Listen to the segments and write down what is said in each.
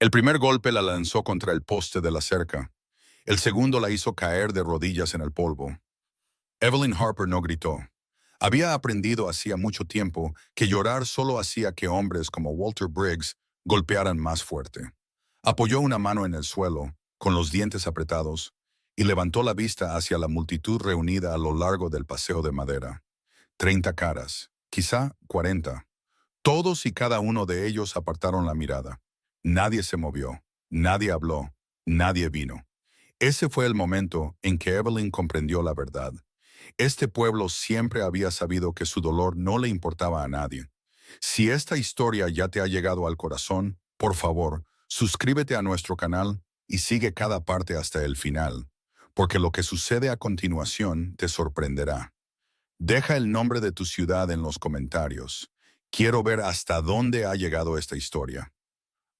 El primer golpe la lanzó contra el poste de la cerca. El segundo la hizo caer de rodillas en el polvo. Evelyn Harper no gritó. Había aprendido hacía mucho tiempo que llorar solo hacía que hombres como Walter Briggs golpearan más fuerte. Apoyó una mano en el suelo, con los dientes apretados, y levantó la vista hacia la multitud reunida a lo largo del paseo de madera. 30 caras, quizá 40. Todos y cada uno de ellos apartaron la mirada. Nadie se movió, nadie habló, nadie vino. Ese fue el momento en que Evelyn comprendió la verdad. Este pueblo siempre había sabido que su dolor no le importaba a nadie. Si esta historia ya te ha llegado al corazón, por favor, suscríbete a nuestro canal y sigue cada parte hasta el final, porque lo que sucede a continuación te sorprenderá. Deja el nombre de tu ciudad en los comentarios. Quiero ver hasta dónde ha llegado esta historia.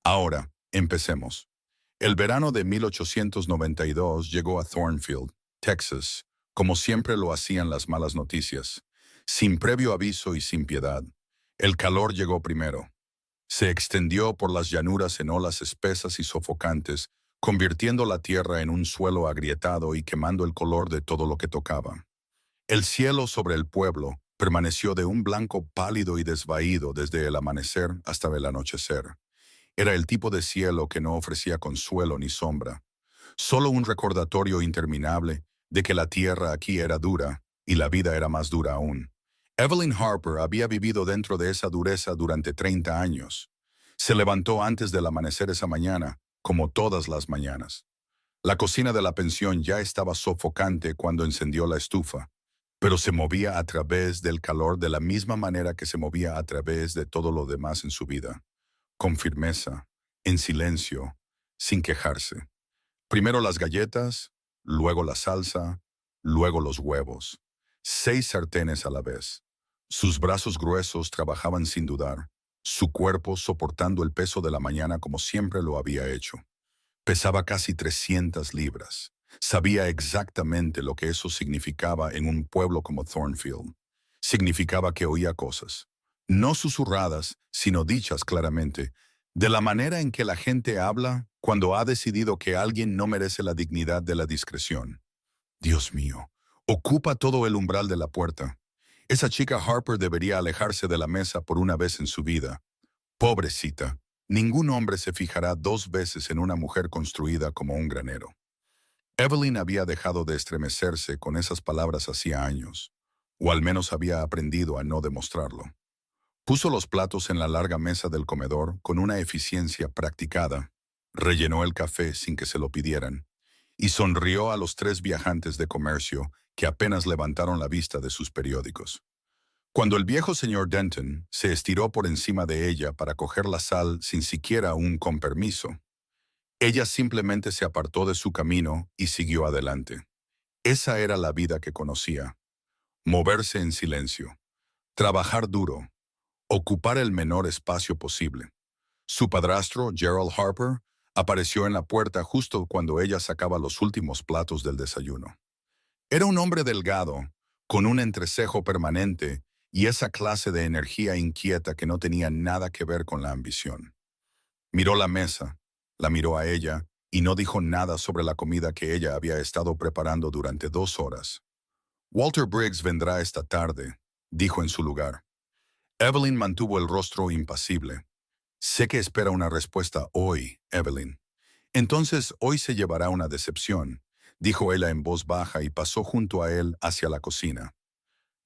Ahora, empecemos. El verano de 1892 llegó a Thornfield, Texas, como siempre lo hacían las malas noticias, sin previo aviso y sin piedad. El calor llegó primero. Se extendió por las llanuras en olas espesas y sofocantes, convirtiendo la tierra en un suelo agrietado y quemando el color de todo lo que tocaba. El cielo sobre el pueblo permaneció de un blanco pálido y desvaído desde el amanecer hasta el anochecer. Era el tipo de cielo que no ofrecía consuelo ni sombra, solo un recordatorio interminable de que la tierra aquí era dura y la vida era más dura aún. Evelyn Harper había vivido dentro de esa dureza durante 30 años. Se levantó antes del amanecer esa mañana, como todas las mañanas. La cocina de la pensión ya estaba sofocante cuando encendió la estufa, pero se movía a través del calor de la misma manera que se movía a través de todo lo demás en su vida, con firmeza, en silencio, sin quejarse. Primero las galletas, luego la salsa, luego los huevos. 6 sartenes a la vez. Sus brazos gruesos trabajaban sin dudar, su cuerpo soportando el peso de la mañana como siempre lo había hecho. Pesaba casi 300 libras. Sabía exactamente lo que eso significaba en un pueblo como Thornfield. Significaba que oía cosas, no susurradas, sino dichas claramente, de la manera en que la gente habla cuando ha decidido que alguien no merece la dignidad de la discreción. Dios mío, ocupa todo el umbral de la puerta. Esa chica Harper debería alejarse de la mesa por una vez en su vida. Pobrecita, ningún hombre se fijará 2 veces en una mujer construida como un granero. Evelyn había dejado de estremecerse con esas palabras hacía años, o al menos había aprendido a no demostrarlo. Puso los platos en la larga mesa del comedor con una eficiencia practicada, rellenó el café sin que se lo pidieran, y sonrió a los 3 viajantes de comercio que apenas levantaron la vista de sus periódicos. Cuando el viejo señor Denton se estiró por encima de ella para coger la sal sin siquiera un con permiso, ella simplemente se apartó de su camino y siguió adelante. Esa era la vida que conocía. Moverse en silencio, trabajar duro, ocupar el menor espacio posible. Su padrastro, Gerald Harper, apareció en la puerta justo cuando ella sacaba los últimos platos del desayuno. Era un hombre delgado, con un entrecejo permanente y esa clase de energía inquieta que no tenía nada que ver con la ambición. Miró la mesa, la miró a ella y no dijo nada sobre la comida que ella había estado preparando durante 2 horas. Walter Briggs vendrá esta tarde, dijo en su lugar. Evelyn mantuvo el rostro impasible. Sé que espera una respuesta hoy, Evelyn. Entonces hoy se llevará una decepción, dijo ella en voz baja y pasó junto a él hacia la cocina.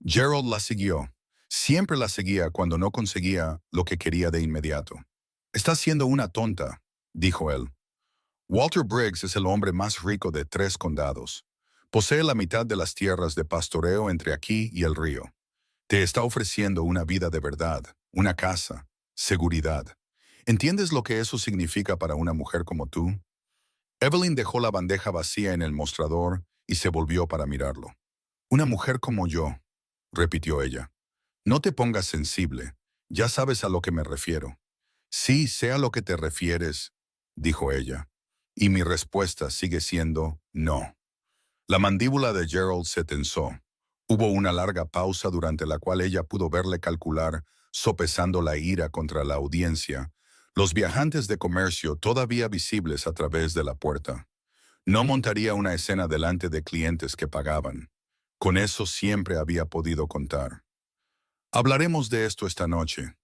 Gerald la siguió. Siempre la seguía cuando no conseguía lo que quería de inmediato. Estás siendo una tonta, dijo él. Walter Briggs es el hombre más rico de 3 condados. Posee la mitad de las tierras de pastoreo entre aquí y el río. Te está ofreciendo una vida de verdad, una casa, seguridad. ¿Entiendes lo que eso significa para una mujer como tú? Evelyn dejó la bandeja vacía en el mostrador y se volvió para mirarlo. Una mujer como yo, repitió ella. No te pongas sensible, ya sabes a lo que me refiero. Sí, sé a lo que te refieres, dijo ella. Y mi respuesta sigue siendo no. La mandíbula de Gerald se tensó. Hubo una larga pausa durante la cual ella pudo verle calcular, sopesando la ira contra la audiencia, Los viajantes de comercio todavía visibles a través de la puerta. No montaría una escena delante de clientes que pagaban. Con eso siempre había podido contar. Hablaremos de esto esta noche,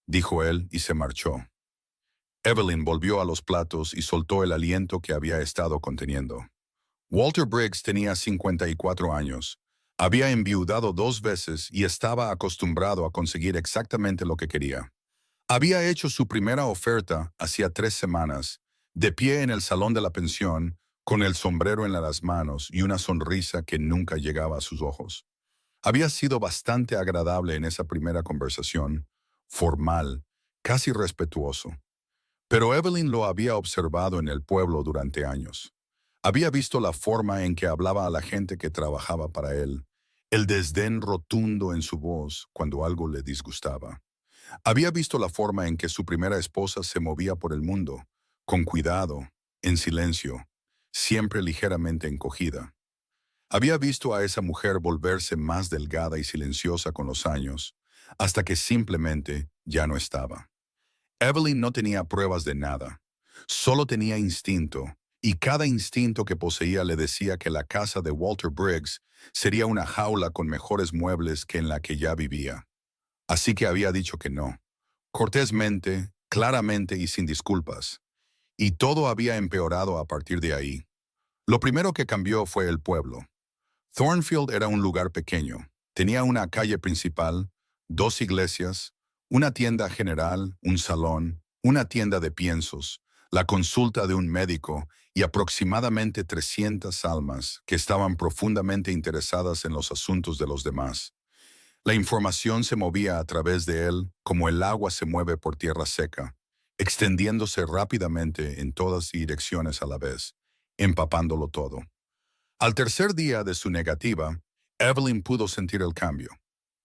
dijo él y se marchó. Evelyn volvió a los platos y soltó el aliento que había estado conteniendo. Walter Briggs tenía 54 años. Había enviudado 2 veces y estaba acostumbrado a conseguir exactamente lo que quería. Había hecho su primera oferta hacía 3 semanas, de pie en el salón de la pensión, con el sombrero en las manos y una sonrisa que nunca llegaba a sus ojos. Había sido bastante agradable en esa primera conversación, formal, casi respetuoso. Pero Evelyn lo había observado en el pueblo durante años. Había visto la forma en que hablaba a la gente que trabajaba para él, el desdén rotundo en su voz cuando algo le disgustaba. Había visto la forma en que su primera esposa se movía por el mundo, con cuidado, en silencio, siempre ligeramente encogida. Había visto a esa mujer volverse más delgada y silenciosa con los años, hasta que simplemente ya no estaba. Evelyn no tenía pruebas de nada, solo tenía instinto, y cada instinto que poseía le decía que la casa de Walter Briggs sería una jaula con mejores muebles que en la que ya vivía. Así que había dicho que no, cortésmente, claramente y sin disculpas. Y todo había empeorado a partir de ahí. Lo primero que cambió fue el pueblo. Thornfield era un lugar pequeño. Tenía una calle principal, 2 iglesias, una tienda general, un salón, una tienda de piensos, la consulta de un médico y aproximadamente 300 almas que estaban profundamente interesadas en los asuntos de los demás. La información se movía a través de él como el agua se mueve por tierra seca, extendiéndose rápidamente en todas direcciones a la vez, empapándolo todo. Al tercer día de su negativa, Evelyn pudo sentir el cambio.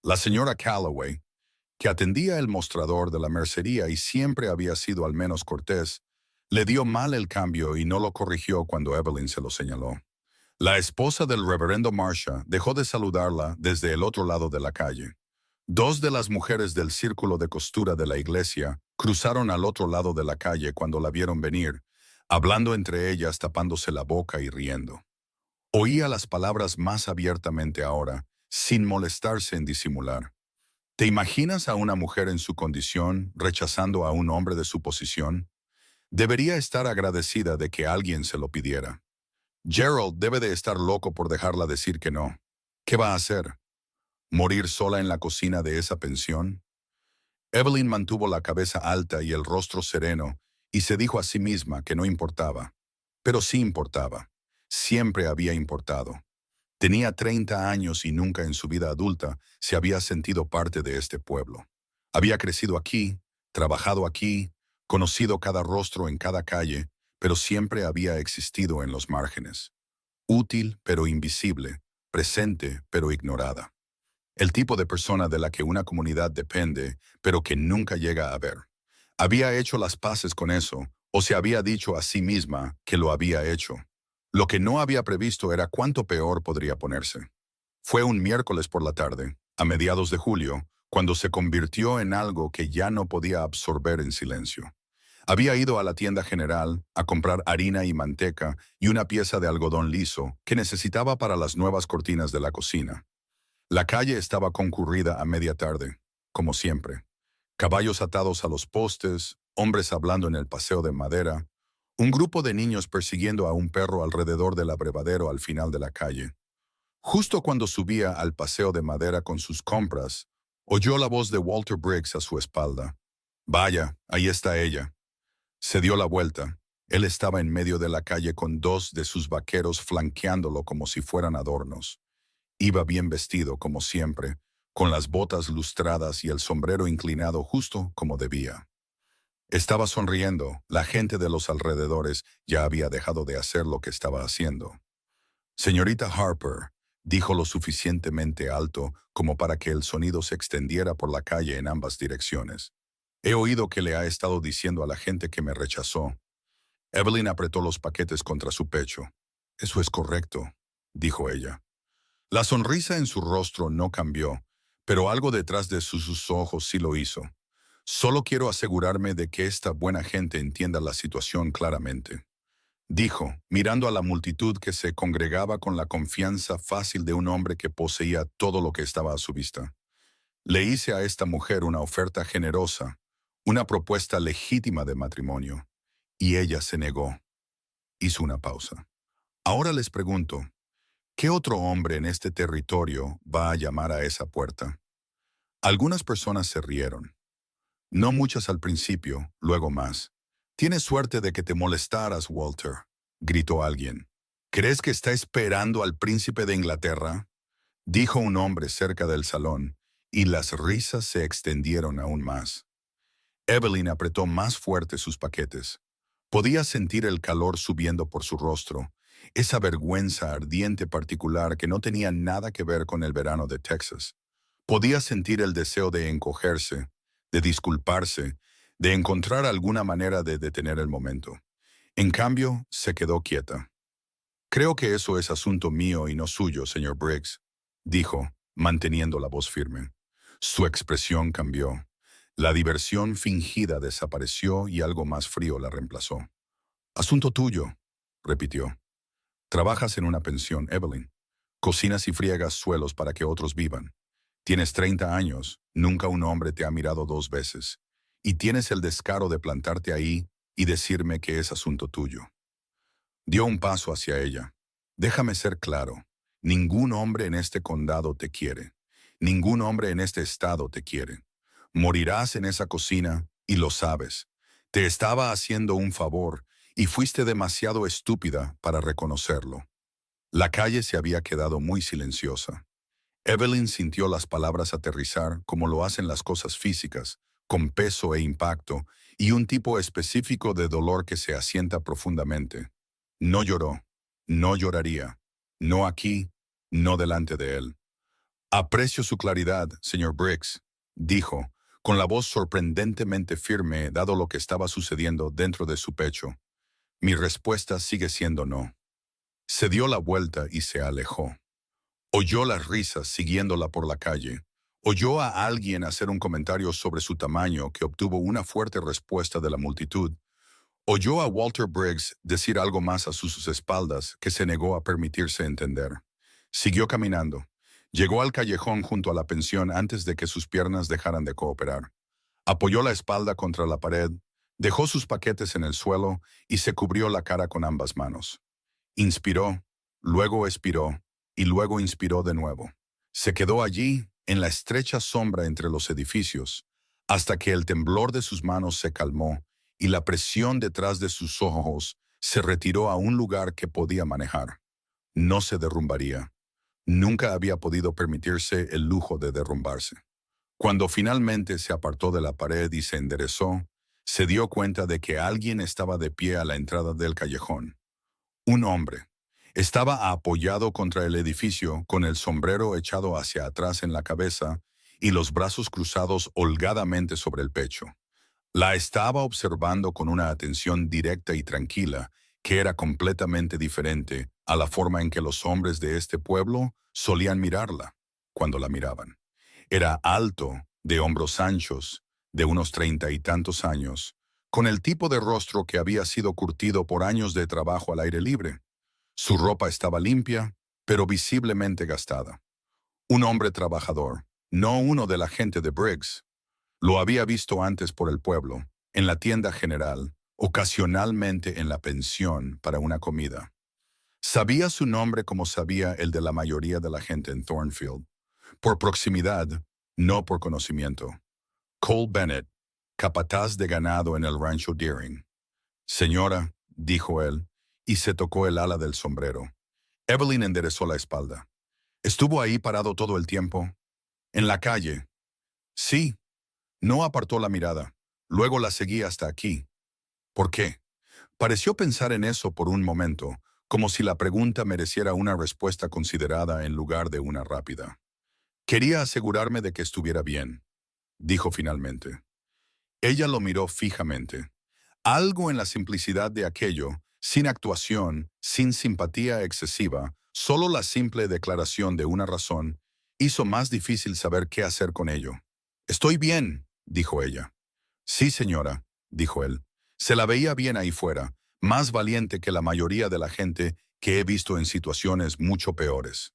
La señora Calloway, que atendía el mostrador de la mercería y siempre había sido al menos cortés, le dio mal el cambio y no lo corrigió cuando Evelyn se lo señaló. La esposa del reverendo Marcia dejó de saludarla desde el otro lado de la calle. 2 de las mujeres del círculo de costura de la iglesia cruzaron al otro lado de la calle cuando la vieron venir, hablando entre ellas tapándose la boca y riendo. Oía las palabras más abiertamente ahora, sin molestarse en disimular. ¿Te imaginas a una mujer en su condición rechazando a un hombre de su posición? Debería estar agradecida de que alguien se lo pidiera. Gerald debe de estar loco por dejarla decir que no. ¿Qué va a hacer? ¿Morir sola en la cocina de esa pensión? Evelyn mantuvo la cabeza alta y el rostro sereno y se dijo a sí misma que no importaba. Pero sí importaba. Siempre había importado. Tenía 30 años y nunca en su vida adulta se había sentido parte de este pueblo. Había crecido aquí, trabajado aquí, conocido cada rostro en cada calle, pero siempre había existido en los márgenes. Útil pero invisible, presente pero ignorada. El tipo de persona de la que una comunidad depende, pero que nunca llega a ver. Había hecho las paces con eso, o se había dicho a sí misma que lo había hecho. Lo que no había previsto era cuánto peor podría ponerse. Fue un miércoles por la tarde, a mediados de julio, cuando se convirtió en algo que ya no podía absorber en silencio. Había ido a la tienda general a comprar harina y manteca y una pieza de algodón liso que necesitaba para las nuevas cortinas de la cocina. La calle estaba concurrida a media tarde, como siempre. Caballos atados a los postes, hombres hablando en el paseo de madera, un grupo de niños persiguiendo a un perro alrededor del abrevadero al final de la calle. Justo cuando subía al paseo de madera con sus compras, oyó la voz de Walter Briggs a su espalda. «Vaya, ahí está ella». Se dio la vuelta. Él estaba en medio de la calle con 2 de sus vaqueros flanqueándolo como si fueran adornos. Iba bien vestido, como siempre, con las botas lustradas y el sombrero inclinado justo como debía. Estaba sonriendo. La gente de los alrededores ya había dejado de hacer lo que estaba haciendo. «Señorita Harper», dijo lo suficientemente alto como para que el sonido se extendiera por la calle en ambas direcciones. «He oído que le ha estado diciendo a la gente que me rechazó». Evelyn apretó los paquetes contra su pecho. «Eso es correcto», dijo ella. La sonrisa en su rostro no cambió, pero algo detrás de sus ojos sí lo hizo. Solo quiero asegurarme de que esta buena gente entienda la situación claramente. Dijo, mirando a la multitud que se congregaba con la confianza fácil de un hombre que poseía todo lo que estaba a su vista. Le hice a esta mujer una oferta generosa, una propuesta legítima de matrimonio, y ella se negó. Hizo una pausa. Ahora les pregunto, ¿qué otro hombre en este territorio va a llamar a esa puerta? Algunas personas se rieron. No muchas al principio, luego más. Tienes suerte de que te molestaras, Walter, gritó alguien. ¿Crees que está esperando al príncipe de Inglaterra? Dijo un hombre cerca del salón, y las risas se extendieron aún más. Evelyn apretó más fuerte sus paquetes. Podía sentir el calor subiendo por su rostro, esa vergüenza ardiente particular que no tenía nada que ver con el verano de Texas. Podía sentir el deseo de encogerse, de disculparse, de encontrar alguna manera de detener el momento. En cambio, se quedó quieta. Creo que eso es asunto mío y no suyo, señor Briggs, dijo, manteniendo la voz firme. Su expresión cambió. La diversión fingida desapareció y algo más frío la reemplazó. Asunto tuyo, repitió. Trabajas en una pensión, Evelyn. Cocinas y friegas suelos para que otros vivan. Tienes 30 años, nunca un hombre te ha mirado 2 veces, y tienes el descaro de plantarte ahí y decirme que es asunto tuyo. Dio un paso hacia ella. Déjame ser claro, ningún hombre en este condado te quiere. Ningún hombre en este estado te quiere. Morirás en esa cocina y lo sabes. Te estaba haciendo un favor y fuiste demasiado estúpida para reconocerlo. La calle se había quedado muy silenciosa. Evelyn sintió las palabras aterrizar como lo hacen las cosas físicas, con peso e impacto, y un tipo específico de dolor que se asienta profundamente. No lloró, no lloraría, no aquí, no delante de él. Aprecio su claridad, señor Briggs, dijo, con la voz sorprendentemente firme dado lo que estaba sucediendo dentro de su pecho. Mi respuesta sigue siendo no. Se dio la vuelta y se alejó. Oyó las risas siguiéndola por la calle. Oyó a alguien hacer un comentario sobre su tamaño que obtuvo una fuerte respuesta de la multitud. Oyó a Walter Briggs decir algo más a sus espaldas que se negó a permitirse entender. Siguió caminando. Llegó al callejón junto a la pensión antes de que sus piernas dejaran de cooperar. Apoyó la espalda contra la pared, dejó sus paquetes en el suelo y se cubrió la cara con ambas manos. Inspiró, luego expiró y luego inspiró de nuevo. Se quedó allí, en la estrecha sombra entre los edificios, hasta que el temblor de sus manos se calmó y la presión detrás de sus ojos se retiró a un lugar que podía manejar. No se derrumbaría. Nunca había podido permitirse el lujo de derrumbarse. Cuando finalmente se apartó de la pared y se enderezó, se dio cuenta de que alguien estaba de pie a la entrada del callejón. Un hombre. Estaba apoyado contra el edificio con el sombrero echado hacia atrás en la cabeza y los brazos cruzados holgadamente sobre el pecho. La estaba observando con una atención directa y tranquila que era completamente diferente a la forma en que los hombres de este pueblo solían mirarla cuando la miraban. Era alto, de hombros anchos, de unos 30 y tantos años, con el tipo de rostro que había sido curtido por años de trabajo al aire libre. Su ropa estaba limpia, pero visiblemente gastada. Un hombre trabajador, no uno de la gente de Briggs. Lo había visto antes por el pueblo, en la tienda general, ocasionalmente en la pensión para una comida. Sabía su nombre como sabía el de la mayoría de la gente en Thornfield, por proximidad, no por conocimiento. Cole Bennett, capataz de ganado en el rancho Deering. Señora, dijo él, y se tocó el ala del sombrero. Evelyn enderezó la espalda. ¿Estuvo ahí parado todo el tiempo? ¿En la calle? Sí. No apartó la mirada. Luego la seguí hasta aquí. ¿Por qué? Pareció pensar en eso por un momento, como si la pregunta mereciera una respuesta considerada en lugar de una rápida. Quería asegurarme de que estuviera bien, dijo finalmente. Ella lo miró fijamente. Algo en la simplicidad de aquello, sin actuación, sin simpatía excesiva, solo la simple declaración de una razón, hizo más difícil saber qué hacer con ello. Estoy bien, dijo ella. Sí, señora, dijo él. Se la veía bien ahí fuera, más valiente que la mayoría de la gente que he visto en situaciones mucho peores.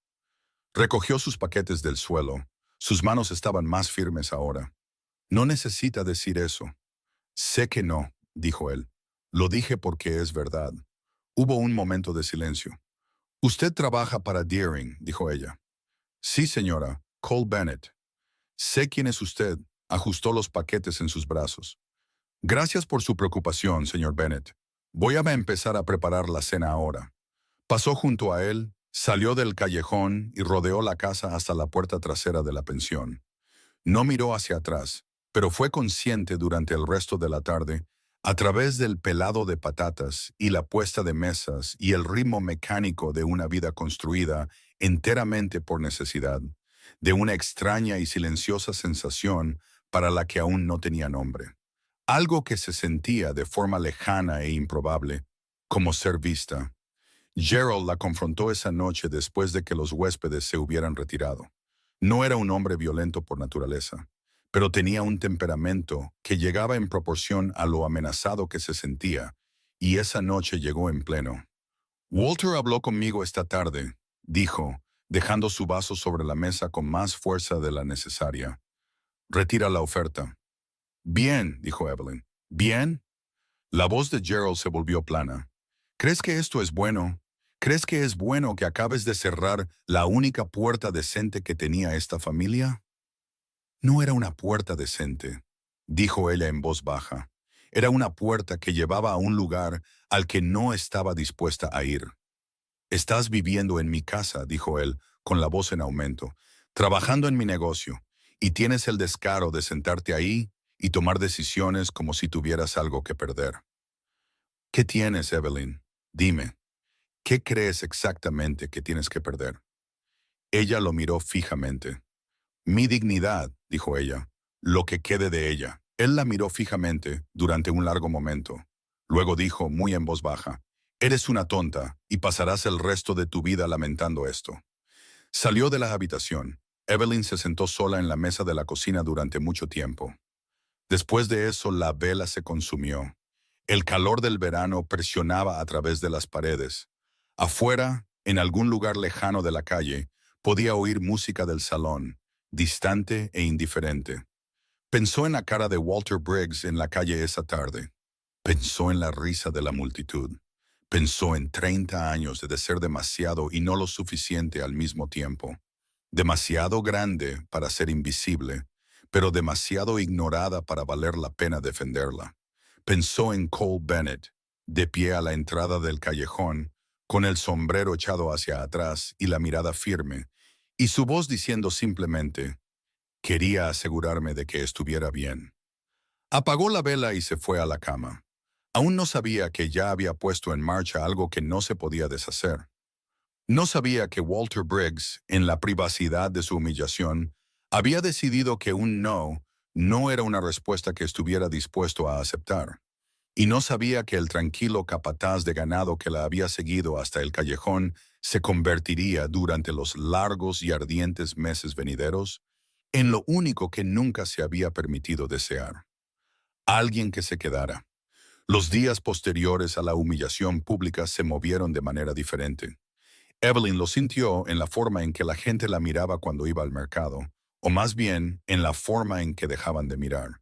Recogió sus paquetes del suelo. Sus manos estaban más firmes ahora. No necesita decir eso. Sé que no, dijo él. Lo dije porque es verdad. Hubo un momento de silencio. Usted trabaja para Deering, dijo ella. Sí, señora, Cole Bennett. Sé quién es usted. Ajustó los paquetes en sus brazos. Gracias por su preocupación, señor Bennett. Voy a empezar a preparar la cena ahora. Pasó junto a él, salió del callejón y rodeó la casa hasta la puerta trasera de la pensión. No miró hacia atrás, pero fue consciente durante el resto de la tarde, a través del pelado de patatas y la puesta de mesas y el ritmo mecánico de una vida construida enteramente por necesidad, de una extraña y silenciosa sensación para la que aún no tenía nombre. Algo que se sentía de forma lejana e improbable, como ser vista. Gerald la confrontó esa noche después de que los huéspedes se hubieran retirado. No era un hombre violento por naturaleza, pero tenía un temperamento que llegaba en proporción a lo amenazado que se sentía, y esa noche llegó en pleno. Walter habló conmigo esta tarde, dijo, dejando su vaso sobre la mesa con más fuerza de la necesaria. Retira la oferta. Bien, dijo Evelyn. ¿Bien? La voz de Gerald se volvió plana. ¿Crees que esto es bueno? ¿Crees que es bueno que acabes de cerrar la única puerta decente que tenía esta familia? No era una puerta decente, dijo ella en voz baja. Era una puerta que llevaba a un lugar al que no estaba dispuesta a ir. Estás viviendo en mi casa, dijo él, con la voz en aumento, trabajando en mi negocio, y tienes el descaro de sentarte ahí y tomar decisiones como si tuvieras algo que perder. ¿Qué tienes, Evelyn? Dime, ¿qué crees exactamente que tienes que perder? Ella lo miró fijamente. Mi dignidad, dijo ella, lo que quede de ella. Él la miró fijamente durante un largo momento. Luego dijo, muy en voz baja, eres una tonta y pasarás el resto de tu vida lamentando esto. Salió de la habitación. Evelyn se sentó sola en la mesa de la cocina durante mucho tiempo. Después de eso, la vela se consumió. El calor del verano presionaba a través de las paredes. Afuera, en algún lugar lejano de la calle, podía oír música del salón, distante e indiferente. Pensó en la cara de Walter Briggs en la calle esa tarde. Pensó en la risa de la multitud. Pensó en 30 años de ser demasiado y no lo suficiente al mismo tiempo. Demasiado grande para ser invisible, pero demasiado ignorada para valer la pena defenderla. Pensó en Cole Bennett, de pie a la entrada del callejón, con el sombrero echado hacia atrás y la mirada firme, y su voz diciendo simplemente, quería asegurarme de que estuviera bien. Apagó la vela y se fue a la cama. Aún no sabía que ya había puesto en marcha algo que no se podía deshacer. No sabía que Walter Briggs, en la privacidad de su humillación, había decidido que un no era una respuesta que estuviera dispuesto a aceptar. Y no sabía que el tranquilo capataz de ganado que la había seguido hasta el callejón se convertiría durante los largos y ardientes meses venideros en lo único que nunca se había permitido desear. Alguien que se quedara. Los días posteriores a la humillación pública se movieron de manera diferente. Evelyn lo sintió en la forma en que la gente la miraba cuando iba al mercado, o más bien en la forma en que dejaban de mirar.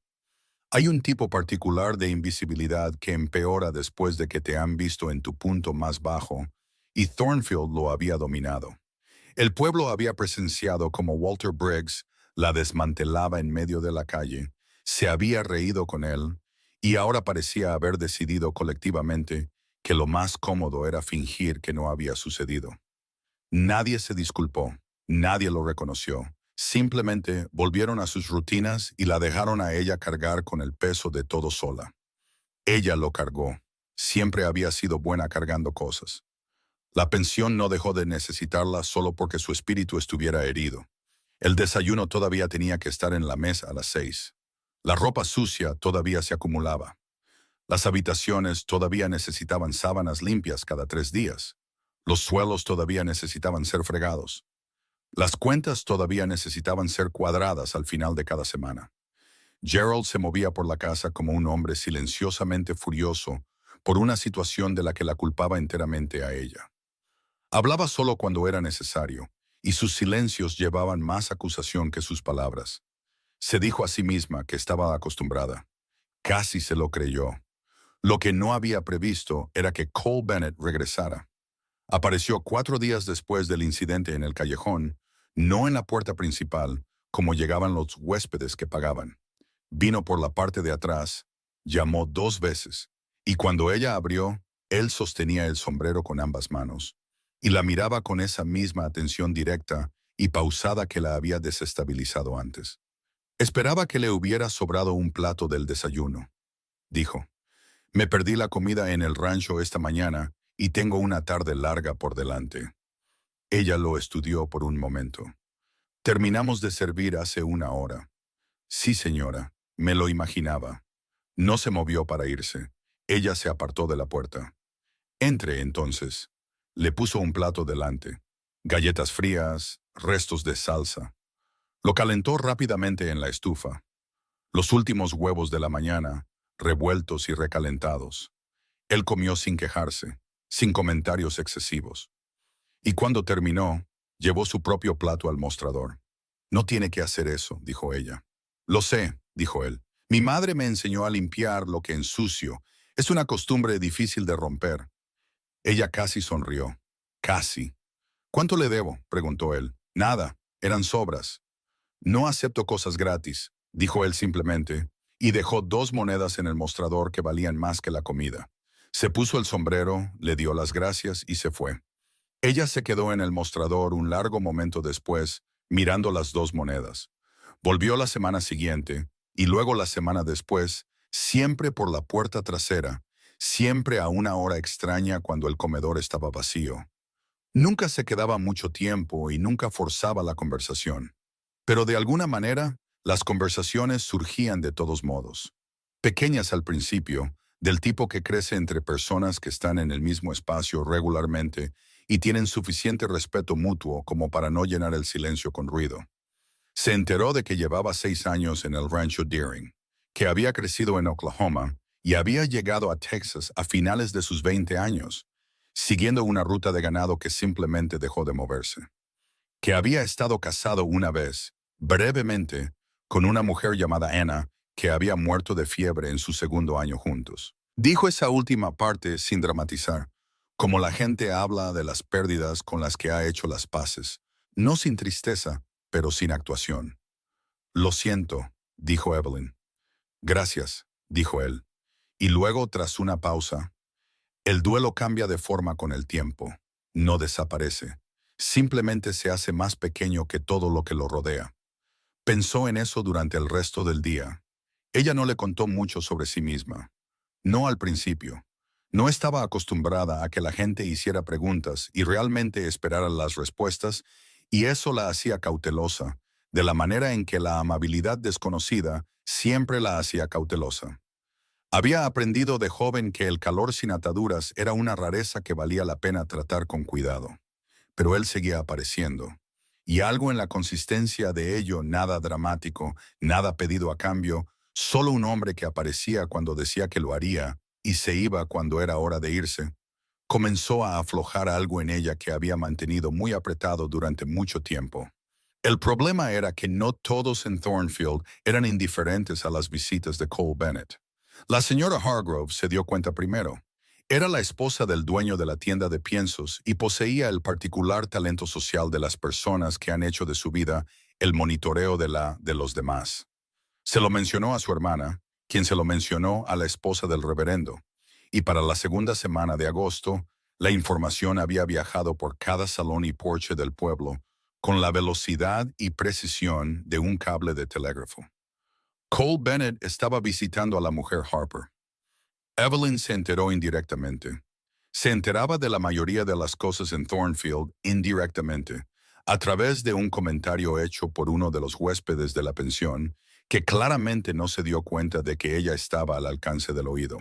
Hay un tipo particular de invisibilidad que empeora después de que te han visto en tu punto más bajo, y Thornfield lo había dominado. El pueblo había presenciado como Walter Briggs la desmantelaba en medio de la calle, se había reído con él, y ahora parecía haber decidido colectivamente que lo más cómodo era fingir que no había sucedido. Nadie se disculpó, nadie lo reconoció. Simplemente volvieron a sus rutinas y la dejaron a ella cargar con el peso de todo sola. Ella lo cargó. Siempre había sido buena cargando cosas. La pensión no dejó de necesitarla solo porque su espíritu estuviera herido. El desayuno todavía tenía que estar en la mesa a las 6. La ropa sucia todavía se acumulaba. Las habitaciones todavía necesitaban sábanas limpias cada 3 días. Los suelos todavía necesitaban ser fregados. Las cuentas todavía necesitaban ser cuadradas al final de cada semana. Gerald se movía por la casa como un hombre silenciosamente furioso por una situación de la que la culpaba enteramente a ella. Hablaba solo cuando era necesario, y sus silencios llevaban más acusación que sus palabras. Se dijo a sí misma que estaba acostumbrada. Casi se lo creyó. Lo que no había previsto era que Cole Bennett regresara. Apareció 4 días después del incidente en el callejón, no en la puerta principal, como llegaban los huéspedes que pagaban. Vino por la parte de atrás, llamó 2 veces, y cuando ella abrió, él sostenía el sombrero con ambas manos, y la miraba con esa misma atención directa y pausada que la había desestabilizado antes. Esperaba que le hubiera sobrado un plato del desayuno, dijo. Me perdí la comida en el rancho esta mañana y tengo una tarde larga por delante. Ella lo estudió por un momento. Terminamos de servir hace una hora. Sí, señora, me lo imaginaba. No se movió para irse. Ella se apartó de la puerta. Entre, entonces. Le puso un plato delante. Galletas frías, restos de salsa. Lo calentó rápidamente en la estufa. Los últimos huevos de la mañana, revueltos y recalentados. Él comió sin quejarse, sin comentarios excesivos. Y cuando terminó, llevó su propio plato al mostrador. No tiene que hacer eso, dijo ella. Lo sé, dijo él. Mi madre me enseñó a limpiar lo que ensucio. Es una costumbre difícil de romper. Ella casi sonrió. Casi. ¿Cuánto le debo?, preguntó él. Nada, eran sobras. No acepto cosas gratis, dijo él simplemente, y dejó 2 monedas en el mostrador que valían más que la comida. Se puso el sombrero, le dio las gracias y se fue. Ella se quedó en el mostrador un largo momento después, mirando las 2 monedas. Volvió la semana siguiente, y luego la semana después, siempre por la puerta trasera, siempre a una hora extraña cuando el comedor estaba vacío. Nunca se quedaba mucho tiempo y nunca forzaba la conversación. Pero de alguna manera, las conversaciones surgían de todos modos. Pequeñas al principio, del tipo que crece entre personas que están en el mismo espacio regularmente y tienen suficiente respeto mutuo como para no llenar el silencio con ruido. Se enteró de que llevaba 6 años en el rancho Deering, que había crecido en Oklahoma y había llegado a Texas a finales de sus 20 años, siguiendo una ruta de ganado que simplemente dejó de moverse. Que había estado casado una vez, brevemente, con una mujer llamada Anna, que había muerto de fiebre en su segundo año juntos. Dijo esa última parte sin dramatizar, como la gente habla de las pérdidas con las que ha hecho las paces, no sin tristeza, pero sin actuación. Lo siento, dijo Evelyn. Gracias, dijo él. Y luego, tras una pausa, el duelo cambia de forma con el tiempo, no desaparece. Simplemente se hace más pequeño que todo lo que lo rodea. Pensó en eso durante el resto del día. Ella no le contó mucho sobre sí misma. No al principio. No estaba acostumbrada a que la gente hiciera preguntas y realmente esperara las respuestas, y eso la hacía cautelosa, de la manera en que la amabilidad desconocida siempre la hacía cautelosa. Había aprendido de joven que el calor sin ataduras era una rareza que valía la pena tratar con cuidado. Pero él seguía apareciendo. Y algo en la consistencia de ello, nada dramático, nada pedido a cambio, solo un hombre que aparecía cuando decía que lo haría y se iba cuando era hora de irse, comenzó a aflojar algo en ella que había mantenido muy apretado durante mucho tiempo. El problema era que no todos en Thornfield eran indiferentes a las visitas de Cole Bennett. La señora Hargrove se dio cuenta primero. Era la esposa del dueño de la tienda de piensos y poseía el particular talento social de las personas que han hecho de su vida el monitoreo de los demás. Se lo mencionó a su hermana, quien se lo mencionó a la esposa del reverendo, y para la segunda semana de agosto, la información había viajado por cada salón y porche del pueblo con la velocidad y precisión de un cable de telégrafo. Cole Bennett estaba visitando a la mujer Harper. Evelyn se enteró indirectamente. Se enteraba de la mayoría de las cosas en Thornfield indirectamente, a través de un comentario hecho por uno de los huéspedes de la pensión, que claramente no se dio cuenta de que ella estaba al alcance del oído.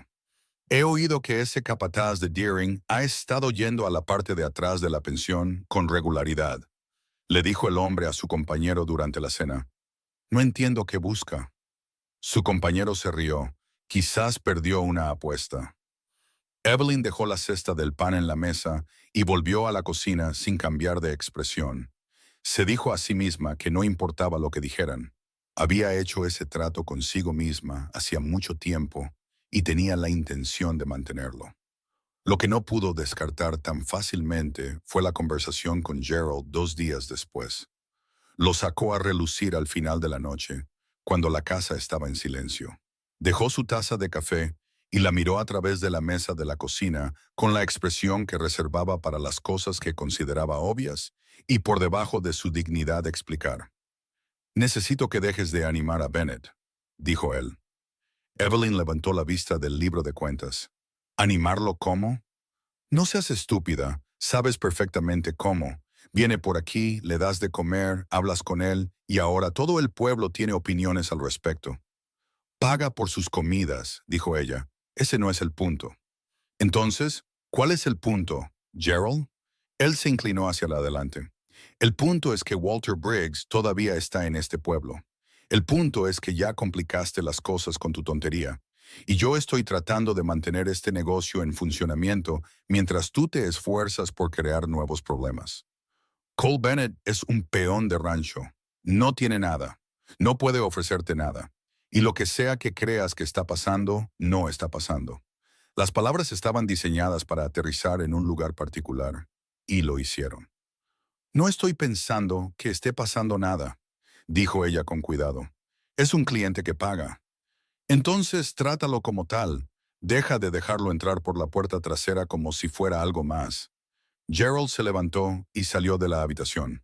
He oído que ese capataz de Deering ha estado yendo a la parte de atrás de la pensión con regularidad, le dijo el hombre a su compañero durante la cena. No entiendo qué busca. Su compañero se rió. Quizás perdió una apuesta. Evelyn dejó la cesta del pan en la mesa y volvió a la cocina sin cambiar de expresión. Se dijo a sí misma que no importaba lo que dijeran. Había hecho ese trato consigo misma hacía mucho tiempo y tenía la intención de mantenerlo. Lo que no pudo descartar tan fácilmente fue la conversación con Gerald 2 días después. Lo sacó a relucir al final de la noche, cuando la casa estaba en silencio. Dejó su taza de café y la miró a través de la mesa de la cocina con la expresión que reservaba para las cosas que consideraba obvias y por debajo de su dignidad de explicar. «Necesito que dejes de animar a Bennett», dijo él. Evelyn levantó la vista del libro de cuentas. «¿Animarlo cómo?» «No seas estúpida, sabes perfectamente cómo. Viene por aquí, le das de comer, hablas con él, y ahora todo el pueblo tiene opiniones al respecto». «Paga por sus comidas», dijo ella. «Ese no es el punto». «Entonces, ¿cuál es el punto, Gerald?» Él se inclinó hacia adelante. «El punto es que Walter Briggs todavía está en este pueblo. El punto es que ya complicaste las cosas con tu tontería. Y yo estoy tratando de mantener este negocio en funcionamiento mientras tú te esfuerzas por crear nuevos problemas. Cole Bennett es un peón de rancho. No tiene nada. No puede ofrecerte nada. Y lo que sea que creas que está pasando, no está pasando». Las palabras estaban diseñadas para aterrizar en un lugar particular, y lo hicieron. «No estoy pensando que esté pasando nada», dijo ella con cuidado. «Es un cliente que paga. Entonces trátalo como tal. Deja de dejarlo entrar por la puerta trasera como si fuera algo más». Gerald se levantó y salió de la habitación.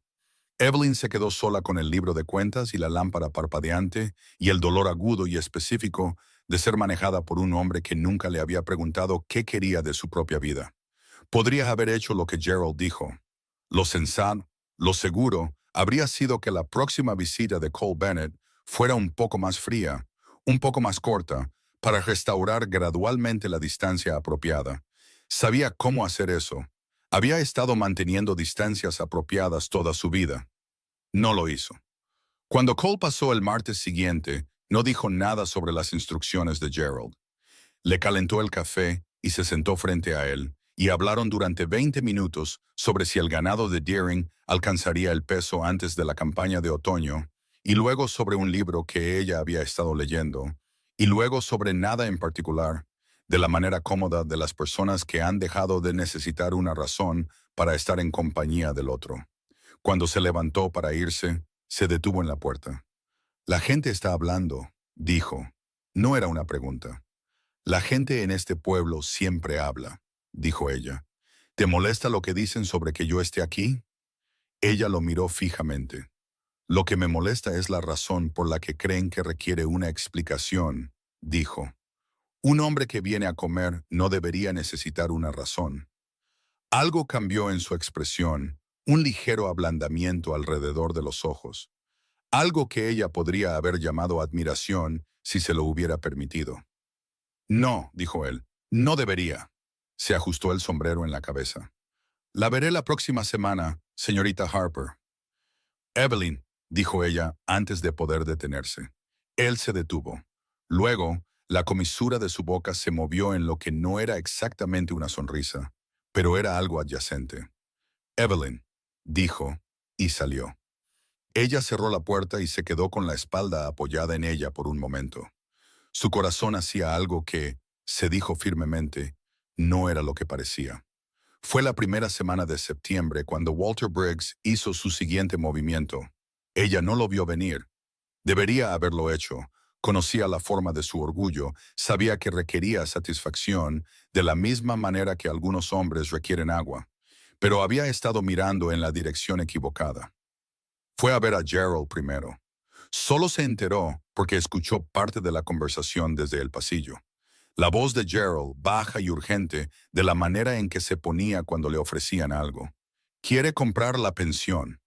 Evelyn se quedó sola con el libro de cuentas y la lámpara parpadeante y el dolor agudo y específico de ser manejada por un hombre que nunca le había preguntado qué quería de su propia vida. Podría haber hecho lo que Gerald dijo. Lo sensato, lo seguro, habría sido que la próxima visita de Cole Bennett fuera un poco más fría, un poco más corta, para restaurar gradualmente la distancia apropiada. Sabía cómo hacer eso. Había estado manteniendo distancias apropiadas toda su vida. No lo hizo. Cuando Cole pasó el martes siguiente, no dijo nada sobre las instrucciones de Gerald. Le calentó el café y se sentó frente a él, y hablaron durante 20 minutos sobre si el ganado de Deering alcanzaría el peso antes de la campaña de otoño, y luego sobre un libro que ella había estado leyendo, y luego sobre nada en particular, de la manera cómoda de las personas que han dejado de necesitar una razón para estar en compañía del otro. Cuando se levantó para irse, se detuvo en la puerta. «La gente está hablando», dijo. No era una pregunta. «La gente en este pueblo siempre habla», dijo ella. «¿Te molesta lo que dicen sobre que yo esté aquí?» Ella lo miró fijamente. «Lo que me molesta es la razón por la que creen que requiere una explicación», dijo. «Un hombre que viene a comer no debería necesitar una razón». Algo cambió en su expresión, un ligero ablandamiento alrededor de los ojos. Algo que ella podría haber llamado admiración si se lo hubiera permitido. «No», dijo él, «no debería». Se ajustó el sombrero en la cabeza. «La veré la próxima semana, señorita Harper». «Evelyn», dijo ella antes de poder detenerse. Él se detuvo. Luego, la comisura de su boca se movió en lo que no era exactamente una sonrisa, pero era algo adyacente. «Evelyn», dijo, y salió. Ella cerró la puerta y se quedó con la espalda apoyada en ella por un momento. Su corazón hacía algo que, se dijo firmemente, no era lo que parecía. Fue la primera semana de septiembre cuando Walter Briggs hizo su siguiente movimiento. Ella no lo vio venir. Debería haberlo hecho. Conocía la forma de su orgullo, sabía que requería satisfacción de la misma manera que algunos hombres requieren agua, pero había estado mirando en la dirección equivocada. Fue a ver a Gerald primero. Solo se enteró porque escuchó parte de la conversación desde el pasillo. La voz de Gerald, baja y urgente, de la manera en que se ponía cuando le ofrecían algo. «Quiere comprar la pensión»,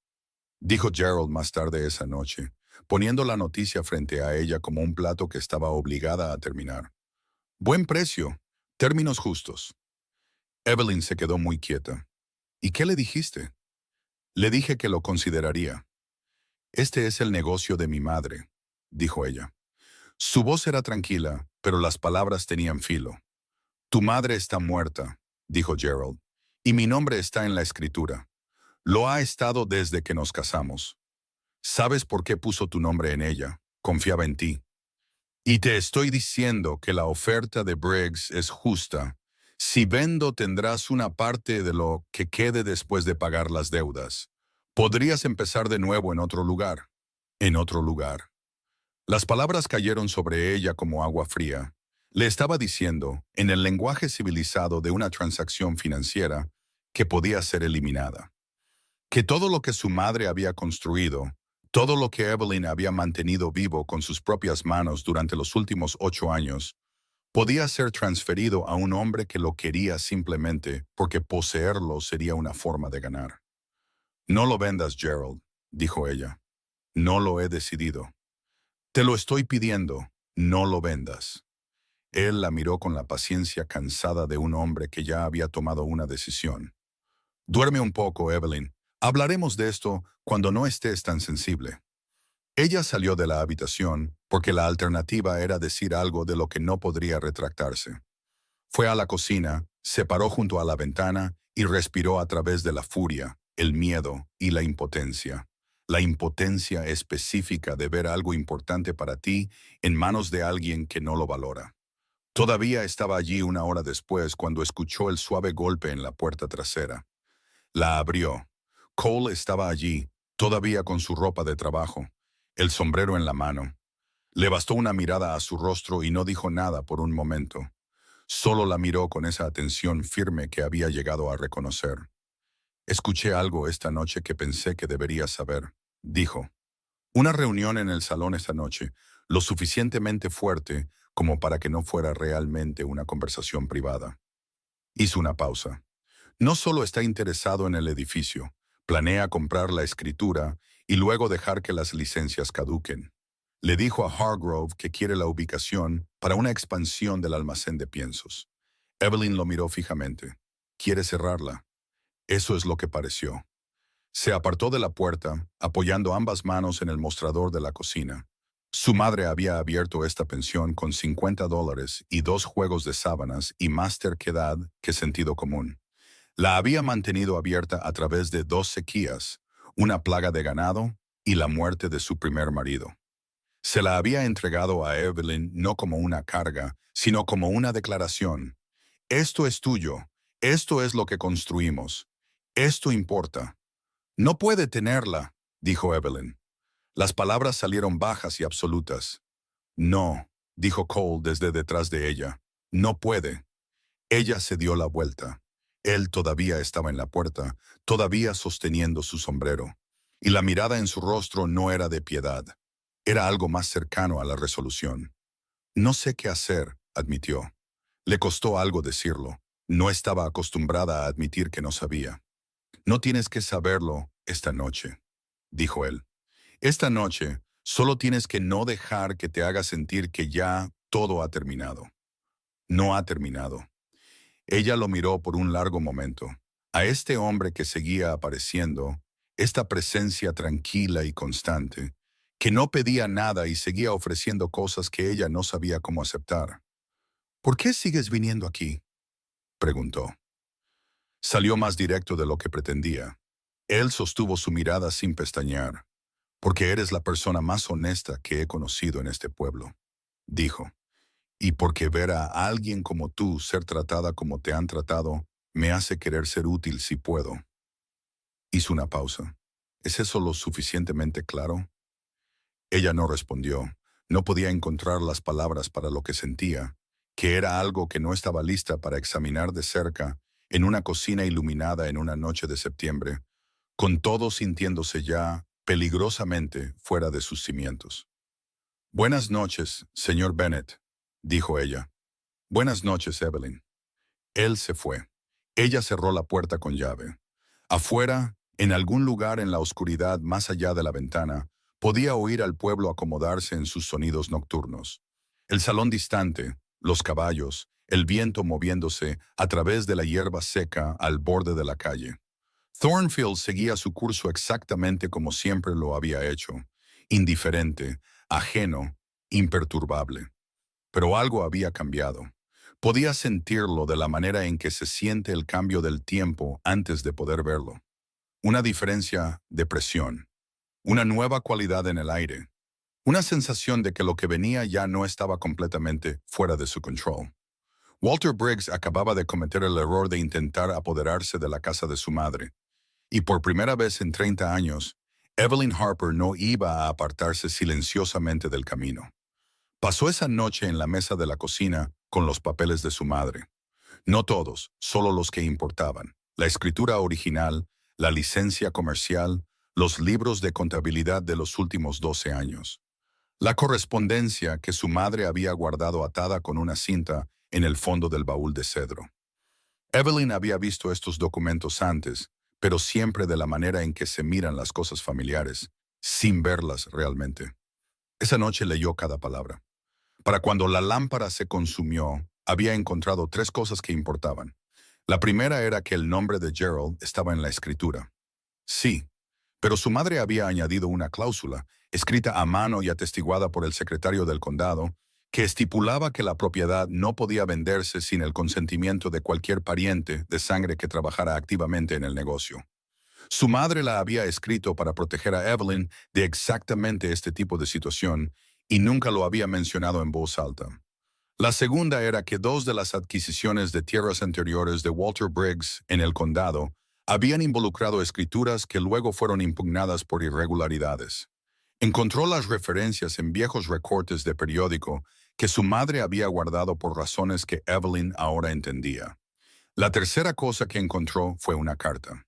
dijo Gerald más tarde esa noche, poniendo la noticia frente a ella como un plato que estaba obligada a terminar. «Buen precio, términos justos». Evelyn se quedó muy quieta. «¿Y qué le dijiste?» «Le dije que lo consideraría». «Este es el negocio de mi madre», dijo ella. Su voz era tranquila, pero las palabras tenían filo. Tu madre está muerta, dijo Gerald, y mi nombre está en la escritura. Lo ha estado desde que nos casamos. ¿Sabes por qué puso tu nombre en ella? Confiaba en ti. Y te estoy diciendo que la oferta de Briggs es justa. Si vendo, tendrás una parte de lo que quede después de pagar las deudas. Podrías empezar de nuevo en otro lugar. En otro lugar. Las palabras cayeron sobre ella como agua fría. Le estaba diciendo, en el lenguaje civilizado de una transacción financiera, que podía ser eliminada. Que todo lo que su madre había construido, todo lo que Evelyn había mantenido vivo con sus propias manos durante los últimos 8 años, podía ser transferido a un hombre que lo quería simplemente porque poseerlo sería una forma de ganar. No lo vendas, Gerald, dijo ella. No lo he decidido. Te lo estoy pidiendo, no lo vendas. Él la miró con la paciencia cansada de un hombre que ya había tomado una decisión. Duerme un poco, Evelyn. Hablaremos de esto cuando no estés tan sensible. Ella salió de la habitación porque la alternativa era decir algo de lo que no podría retractarse. Fue a la cocina, se paró junto a la ventana y respiró a través de la furia, el miedo y la impotencia. La impotencia específica de ver algo importante para ti en manos de alguien que no lo valora. Todavía estaba allí una hora después cuando escuchó el suave golpe en la puerta trasera. La abrió. Cole estaba allí, todavía con su ropa de trabajo, el sombrero en la mano. Le bastó una mirada a su rostro y no dijo nada por un momento. Solo la miró con esa atención firme que había llegado a reconocer. Escuché algo esta noche que pensé que deberías saber, dijo. Una reunión en el salón esta noche, lo suficientemente fuerte como para que no fuera realmente una conversación privada. Hizo una pausa. No solo está interesado en el edificio, planea comprar la escritura y luego dejar que las licencias caduquen. Le dijo a Hargrove que quiere la ubicación para una expansión del almacén de piensos. Evelyn lo miró fijamente. ¿Quiere cerrarla? Eso es lo que pareció. Se apartó de la puerta, apoyando ambas manos en el mostrador de la cocina. Su madre había abierto esta pensión con $50 y 2 juegos de sábanas y más terquedad que sentido común. La había mantenido abierta a través de 2 sequías, una plaga de ganado y la muerte de su primer marido. Se la había entregado a Evelyn no como una carga, sino como una declaración. Esto es tuyo, esto es lo que construimos, esto importa. No puede tenerla, dijo Evelyn. Las palabras salieron bajas y absolutas. No, dijo Cole desde detrás de ella. No puede. Ella se dio la vuelta. Él todavía estaba en la puerta, todavía sosteniendo su sombrero. Y la mirada en su rostro no era de piedad. Era algo más cercano a la resolución. No sé qué hacer, admitió. Le costó algo decirlo. No estaba acostumbrada a admitir que no sabía. No tienes que saberlo esta noche, dijo él. Esta noche solo tienes que no dejar que te haga sentir que ya todo ha terminado. No ha terminado. Ella lo miró por un largo momento. A este hombre que seguía apareciendo, esta presencia tranquila y constante, que no pedía nada y seguía ofreciendo cosas que ella no sabía cómo aceptar. ¿Por qué sigues viniendo aquí?, preguntó. Salió más directo de lo que pretendía. Él sostuvo su mirada sin pestañear. Porque eres la persona más honesta que he conocido en este pueblo, dijo. Y porque ver a alguien como tú ser tratada como te han tratado, me hace querer ser útil si puedo. Hizo una pausa. ¿Es eso lo suficientemente claro? Ella no respondió. No podía encontrar las palabras para lo que sentía, que era algo que no estaba lista para examinar de cerca en una cocina iluminada en una noche de septiembre, con todo sintiéndose ya peligrosamente fuera de sus cimientos. Buenas noches, señor Bennett, dijo ella. Buenas noches, Evelyn. Él se fue. Ella cerró la puerta con llave. Afuera, en algún lugar en la oscuridad más allá de la ventana, podía oír al pueblo acomodarse en sus sonidos nocturnos. El salón distante, los caballos, el viento moviéndose a través de la hierba seca al borde de la calle. Thornfield seguía su curso exactamente como siempre lo había hecho, indiferente, ajeno imperturbable. Pero algo había cambiado. Podía sentirlo de la manera en que se siente el cambio del tiempo antes de poder verlo. Una diferencia de presión, una nueva cualidad en el aire, una sensación de que lo que venía ya no estaba completamente fuera de su control. Walter Briggs acababa de cometer el error de intentar apoderarse de la casa de su madre, y por primera vez en 30 años, Evelyn Harper no iba a apartarse silenciosamente del camino. Pasó esa noche en la mesa de la cocina con los papeles de su madre. No todos, solo los que importaban. La escritura original, la licencia comercial, los libros de contabilidad de los últimos 12 años. La correspondencia que su madre había guardado atada con una cinta en el fondo del baúl de cedro. Evelyn había visto estos documentos antes, pero siempre de la manera en que se miran las cosas familiares, sin verlas realmente. Esa noche leyó cada palabra. Para cuando la lámpara se consumió, había encontrado 3 cosas que importaban. La primera era que el nombre de Gerald estaba en la escritura. Sí, pero su madre había añadido una cláusula, escrita a mano y atestiguada por el secretario del condado, que estipulaba que la propiedad no podía venderse sin el consentimiento de cualquier pariente de sangre que trabajara activamente en el negocio. Su madre la había escrito para proteger a Evelyn de exactamente este tipo de situación y nunca lo había mencionado en voz alta. La segunda era que 2 de las adquisiciones de tierras anteriores de Walter Briggs en el condado habían involucrado escrituras que luego fueron impugnadas por irregularidades. Encontró las referencias en viejos recortes de periódico que su madre había guardado por razones que Evelyn ahora entendía. La tercera cosa que encontró fue una carta.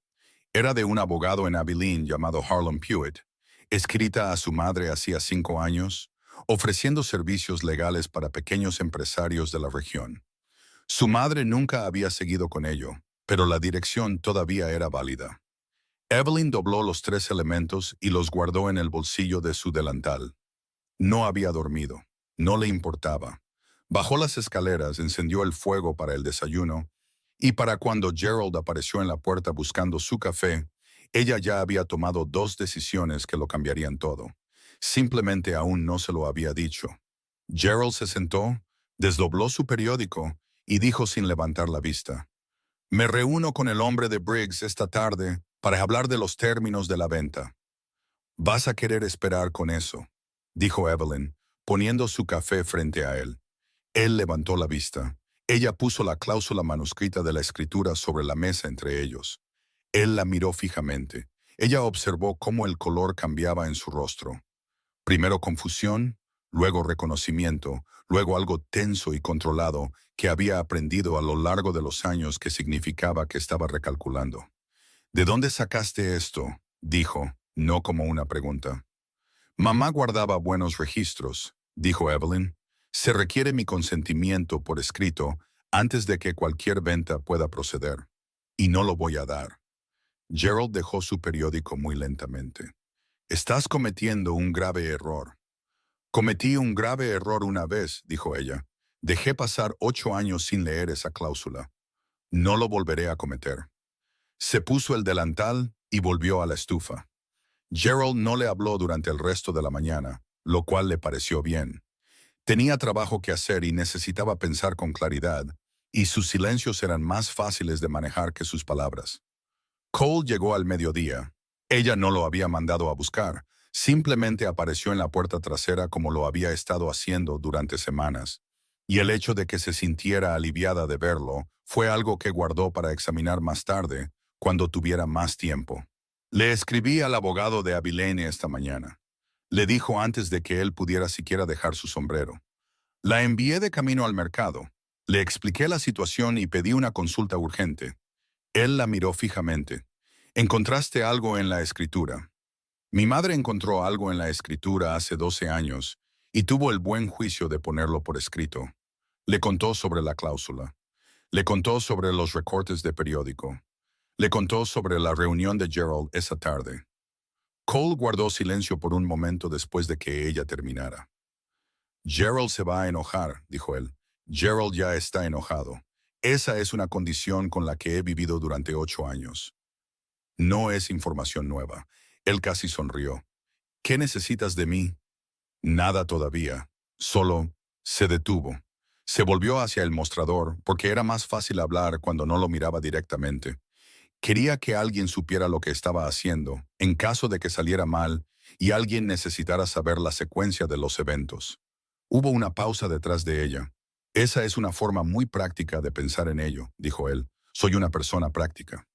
Era de un abogado en Abilene llamado Harlan Pewitt, escrita a su madre hacía 5 años, ofreciendo servicios legales para pequeños empresarios de la región. Su madre nunca había seguido con ello, pero la dirección todavía era válida. Evelyn dobló los 3 elementos y los guardó en el bolsillo de su delantal. No había dormido, no le importaba. Bajó las escaleras, encendió el fuego para el desayuno, y para cuando Gerald apareció en la puerta buscando su café, ella ya había tomado 2 decisiones que lo cambiarían todo. Simplemente aún no se lo había dicho. Gerald se sentó, desdobló su periódico y dijo sin levantar la vista: «Me reúno con el hombre de Briggs esta tarde para hablar de los términos de la venta». «Vas a querer esperar con eso», dijo Evelyn, poniendo su café frente a él. Él levantó la vista. Ella puso la cláusula manuscrita de la escritura sobre la mesa entre ellos. Él la miró fijamente. Ella observó cómo el color cambiaba en su rostro. Primero confusión, luego reconocimiento, luego algo tenso y controlado que había aprendido a lo largo de los años que significaba que estaba recalculando. «¿De dónde sacaste esto?», dijo, no como una pregunta. «Mamá guardaba buenos registros», dijo Evelyn. «Se requiere mi consentimiento por escrito antes de que cualquier venta pueda proceder. Y no lo voy a dar». Gerald dejó su periódico muy lentamente. «Estás cometiendo un grave error». «Cometí un grave error una vez», dijo ella. «Dejé pasar 8 años sin leer esa cláusula. No lo volveré a cometer». Se puso el delantal y volvió a la estufa. Gerald no le habló durante el resto de la mañana, lo cual le pareció bien. Tenía trabajo que hacer y necesitaba pensar con claridad, y sus silencios eran más fáciles de manejar que sus palabras. Cole llegó al mediodía. Ella no lo había mandado a buscar, simplemente apareció en la puerta trasera como lo había estado haciendo durante semanas, y el hecho de que se sintiera aliviada de verlo fue algo que guardó para examinar más tarde, cuando tuviera más tiempo. «Le escribí al abogado de Abilene esta mañana», le dijo antes de que él pudiera siquiera dejar su sombrero. «La envié de camino al mercado. Le expliqué la situación y pedí una consulta urgente». Él la miró fijamente. «¿Encontraste algo en la escritura?» «Mi madre encontró algo en la escritura hace 12 años y tuvo el buen juicio de ponerlo por escrito». Le contó sobre la cláusula. Le contó sobre los recortes de periódico. Le contó sobre la reunión de Gerald esa tarde. Cole guardó silencio por un momento después de que ella terminara. «Gerald se va a enojar», dijo él. «Gerald ya está enojado. Esa es una condición con la que he vivido durante 8 años. No es información nueva». Él casi sonrió. «¿Qué necesitas de mí?» «Nada todavía. Solo se detuvo. Se volvió hacia el mostrador porque era más fácil hablar cuando no lo miraba directamente. Quería que alguien supiera lo que estaba haciendo, en caso de que saliera mal y alguien necesitara saber la secuencia de los eventos. Hubo una pausa detrás de ella. Esa es una forma muy práctica de pensar en ello, dijo él. Soy una persona práctica.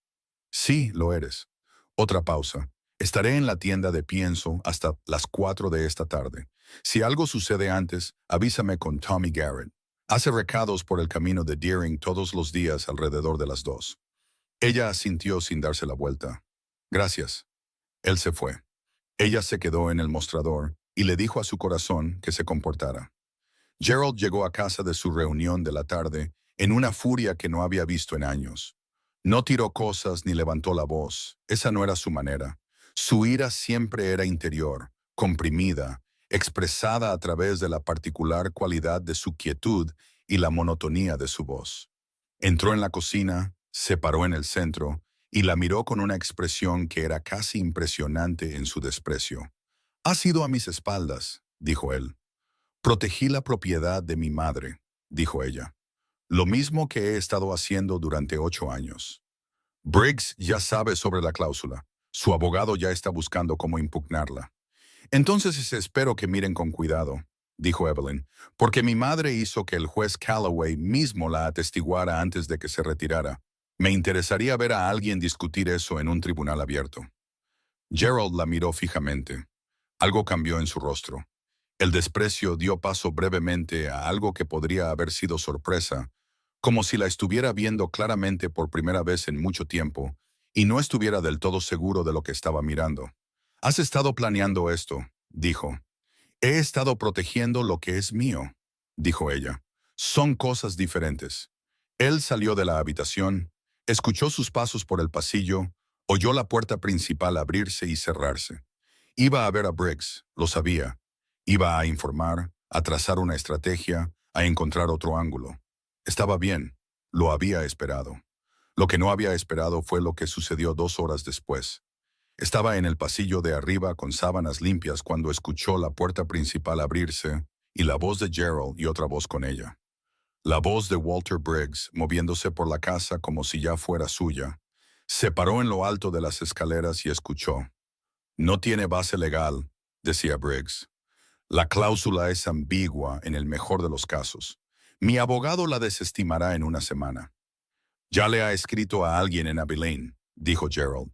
Sí, lo eres. Otra pausa. Estaré en la tienda de pienso hasta las 4 de esta tarde. Si algo sucede antes, avísame con Tommy Garrett. Hace recados por el camino de Deering todos los días alrededor de las 2. Ella asintió sin darse la vuelta. Gracias. Él se fue. Ella se quedó en el mostrador y le dijo a su corazón que se comportara. Gerald llegó a casa de su reunión de la tarde en una furia que no había visto en años. No tiró cosas ni levantó la voz. Esa no era su manera. Su ira siempre era interior, comprimida, expresada a través de la particular cualidad de su quietud y la monotonía de su voz. Entró en la cocina, se paró en el centro y la miró con una expresión que era casi impresionante en su desprecio. «Has ido a mis espaldas», dijo él. «Protegí la propiedad de mi madre», dijo ella. «Lo mismo que he estado haciendo durante 8 años». Briggs ya sabe sobre la cláusula. Su abogado ya está buscando cómo impugnarla. «Entonces espero que miren con cuidado», dijo Evelyn, «porque mi madre hizo que el juez Calloway mismo la atestiguara antes de que se retirara. Me interesaría ver a alguien discutir eso en un tribunal abierto». Gerald la miró fijamente. Algo cambió en su rostro. El desprecio dio paso brevemente a algo que podría haber sido sorpresa, como si la estuviera viendo claramente por primera vez en mucho tiempo y no estuviera del todo seguro de lo que estaba mirando. «Has estado planeando esto», dijo. «He estado protegiendo lo que es mío», dijo ella. «Son cosas diferentes». Él salió de la habitación, escuchó sus pasos por el pasillo, oyó la puerta principal abrirse y cerrarse. Iba a ver a Briggs, lo sabía. Iba a informar, a trazar una estrategia, a encontrar otro ángulo. Estaba bien, lo había esperado. Lo que no había esperado fue lo que sucedió 2 horas después. Estaba en el pasillo de arriba con sábanas limpias cuando escuchó la puerta principal abrirse y la voz de Gerald y otra voz con ella. La voz de Walter Briggs, moviéndose por la casa como si ya fuera suya, se paró en lo alto de las escaleras y escuchó. «No tiene base legal», decía Briggs. «La cláusula es ambigua en el mejor de los casos. Mi abogado la desestimará en una semana». «Ya le ha escrito a alguien en Abilene», dijo Gerald.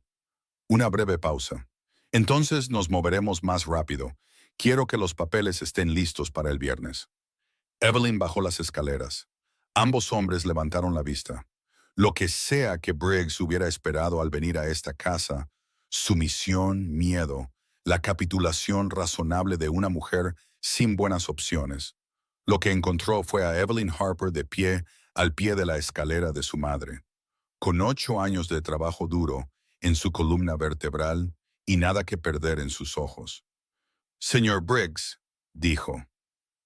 Una breve pausa. «Entonces nos moveremos más rápido. Quiero que los papeles estén listos para el viernes». Evelyn bajó las escaleras. Ambos hombres levantaron la vista. Lo que sea que Briggs hubiera esperado al venir a esta casa, sumisión, miedo, la capitulación razonable de una mujer sin buenas opciones. Lo que encontró fue a Evelyn Harper de pie al pie de la escalera de su madre, con 8 años de trabajo duro en su columna vertebral y nada que perder en sus ojos. «Señor Briggs», dijo,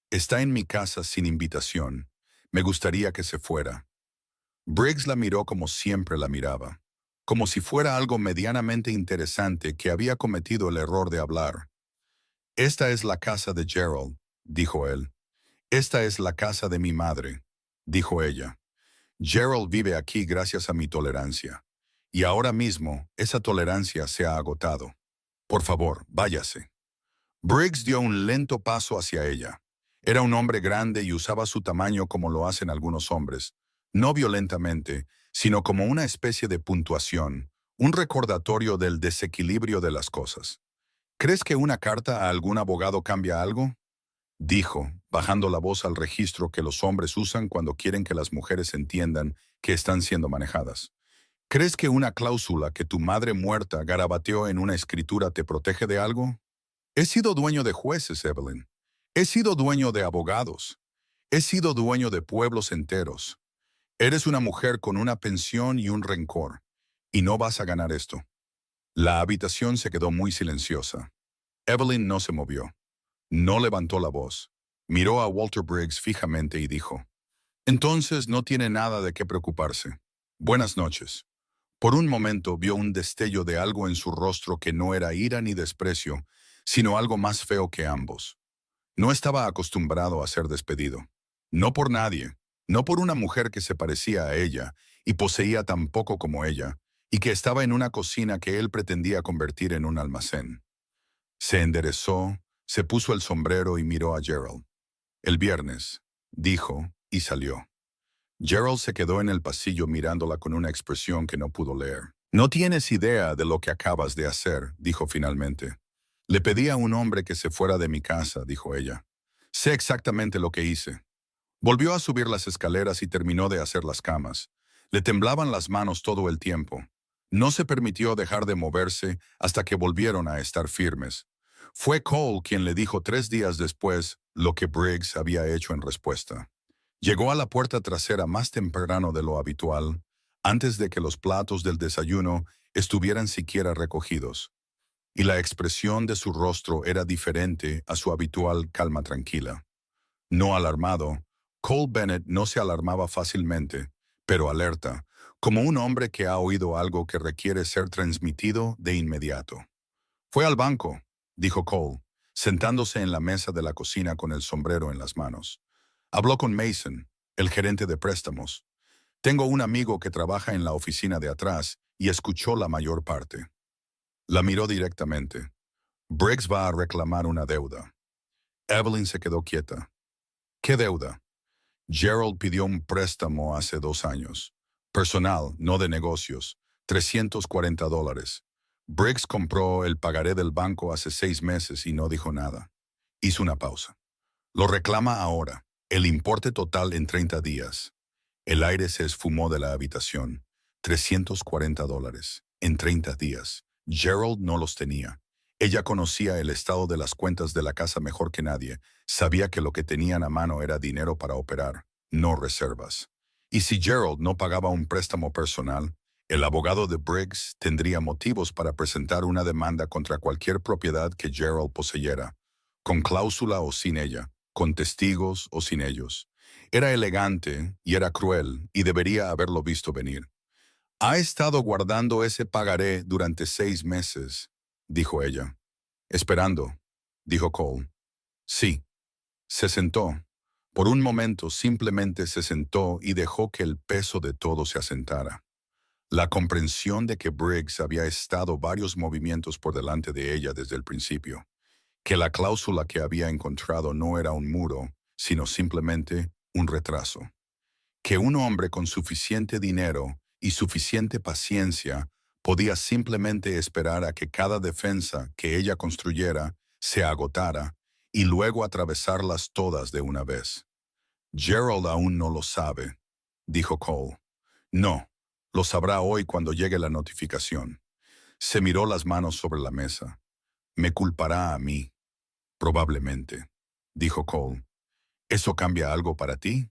«está en mi casa sin invitación. Me gustaría que se fuera». Briggs la miró como siempre la miraba, como si fuera algo medianamente interesante que había cometido el error de hablar. «Esta es la casa de Gerald», dijo él. «Esta es la casa de mi madre», dijo ella. «Gerald vive aquí gracias a mi tolerancia. Y ahora mismo esa tolerancia se ha agotado. Por favor, váyase». Briggs dio un lento paso hacia ella. Era un hombre grande y usaba su tamaño como lo hacen algunos hombres, no violentamente, sino como una especie de puntuación, un recordatorio del desequilibrio de las cosas. «¿Crees que una carta a algún abogado cambia algo?», dijo, bajando la voz al registro que los hombres usan cuando quieren que las mujeres entiendan que están siendo manejadas. «¿Crees que una cláusula que tu madre muerta garabateó en una escritura te protege de algo?» «He sido dueño de jueces, Evelyn. He sido dueño de abogados. He sido dueño de pueblos enteros. Eres una mujer con una pensión y un rencor, y no vas a ganar esto». La habitación se quedó muy silenciosa. Evelyn no se movió. No levantó la voz. Miró a Walter Briggs fijamente y dijo, «Entonces no tiene nada de qué preocuparse. Buenas noches». Por un momento vio un destello de algo en su rostro que no era ira ni desprecio, sino algo más feo que ambos. No estaba acostumbrado a ser despedido. No por nadie, no por una mujer que se parecía a ella y poseía tan poco como ella, y que estaba en una cocina que él pretendía convertir en un almacén. Se enderezó, se puso el sombrero y miró a Gerald. El viernes, dijo, y salió. Gerald se quedó en el pasillo mirándola con una expresión que no pudo leer. No tienes idea de lo que acabas de hacer, dijo finalmente. Le pedí a un hombre que se fuera de mi casa, dijo ella. Sé exactamente lo que hice. Volvió a subir las escaleras y terminó de hacer las camas. Le temblaban las manos todo el tiempo. No se permitió dejar de moverse hasta que volvieron a estar firmes. Fue Cole quien le dijo 3 días después lo que Briggs había hecho en respuesta. Llegó a la puerta trasera más temprano de lo habitual, antes de que los platos del desayuno estuvieran siquiera recogidos, y la expresión de su rostro era diferente a su habitual calma tranquila. No alarmado, Cole Bennett no se alarmaba fácilmente, pero alerta, como un hombre que ha oído algo que requiere ser transmitido de inmediato. Fue al banco, dijo Cole, sentándose en la mesa de la cocina con el sombrero en las manos. Habló con Mason, el gerente de préstamos. Tengo un amigo que trabaja en la oficina de atrás y escuchó la mayor parte. La miró directamente. Briggs va a reclamar una deuda. Evelyn se quedó quieta. ¿Qué deuda? Gerald pidió un préstamo hace 2 años. Personal, no de negocios. $340. Briggs compró el pagaré del banco hace 6 meses y no dijo nada. Hizo una pausa. Lo reclama ahora. El importe total en 30 días. El aire se esfumó de la habitación. $340. En 30 días. Gerald no los tenía. Ella conocía el estado de las cuentas de la casa mejor que nadie. Sabía que lo que tenían a mano era dinero para operar, no reservas. Y si Gerald no pagaba un préstamo personal, el abogado de Briggs tendría motivos para presentar una demanda contra cualquier propiedad que Gerald poseyera, con cláusula o sin ella, con testigos o sin ellos. Era elegante y era cruel y debería haberlo visto venir. Ha estado guardando ese pagaré durante 6 meses, dijo ella. Esperando, dijo Cole. Sí. Se sentó. Por un momento simplemente se sentó y dejó que el peso de todo se asentara. La comprensión de que Briggs había estado varios movimientos por delante de ella desde el principio, que la cláusula que había encontrado no era un muro, sino simplemente un retraso, que un hombre con suficiente dinero y suficiente paciencia podía simplemente esperar a que cada defensa que ella construyera se agotara y luego atravesarlas todas de una vez. Gerald aún no lo sabe, dijo Cole. No, lo sabrá hoy cuando llegue la notificación. Se miró las manos sobre la mesa. Me culpará a mí, probablemente, dijo Cole. ¿Eso cambia algo para ti?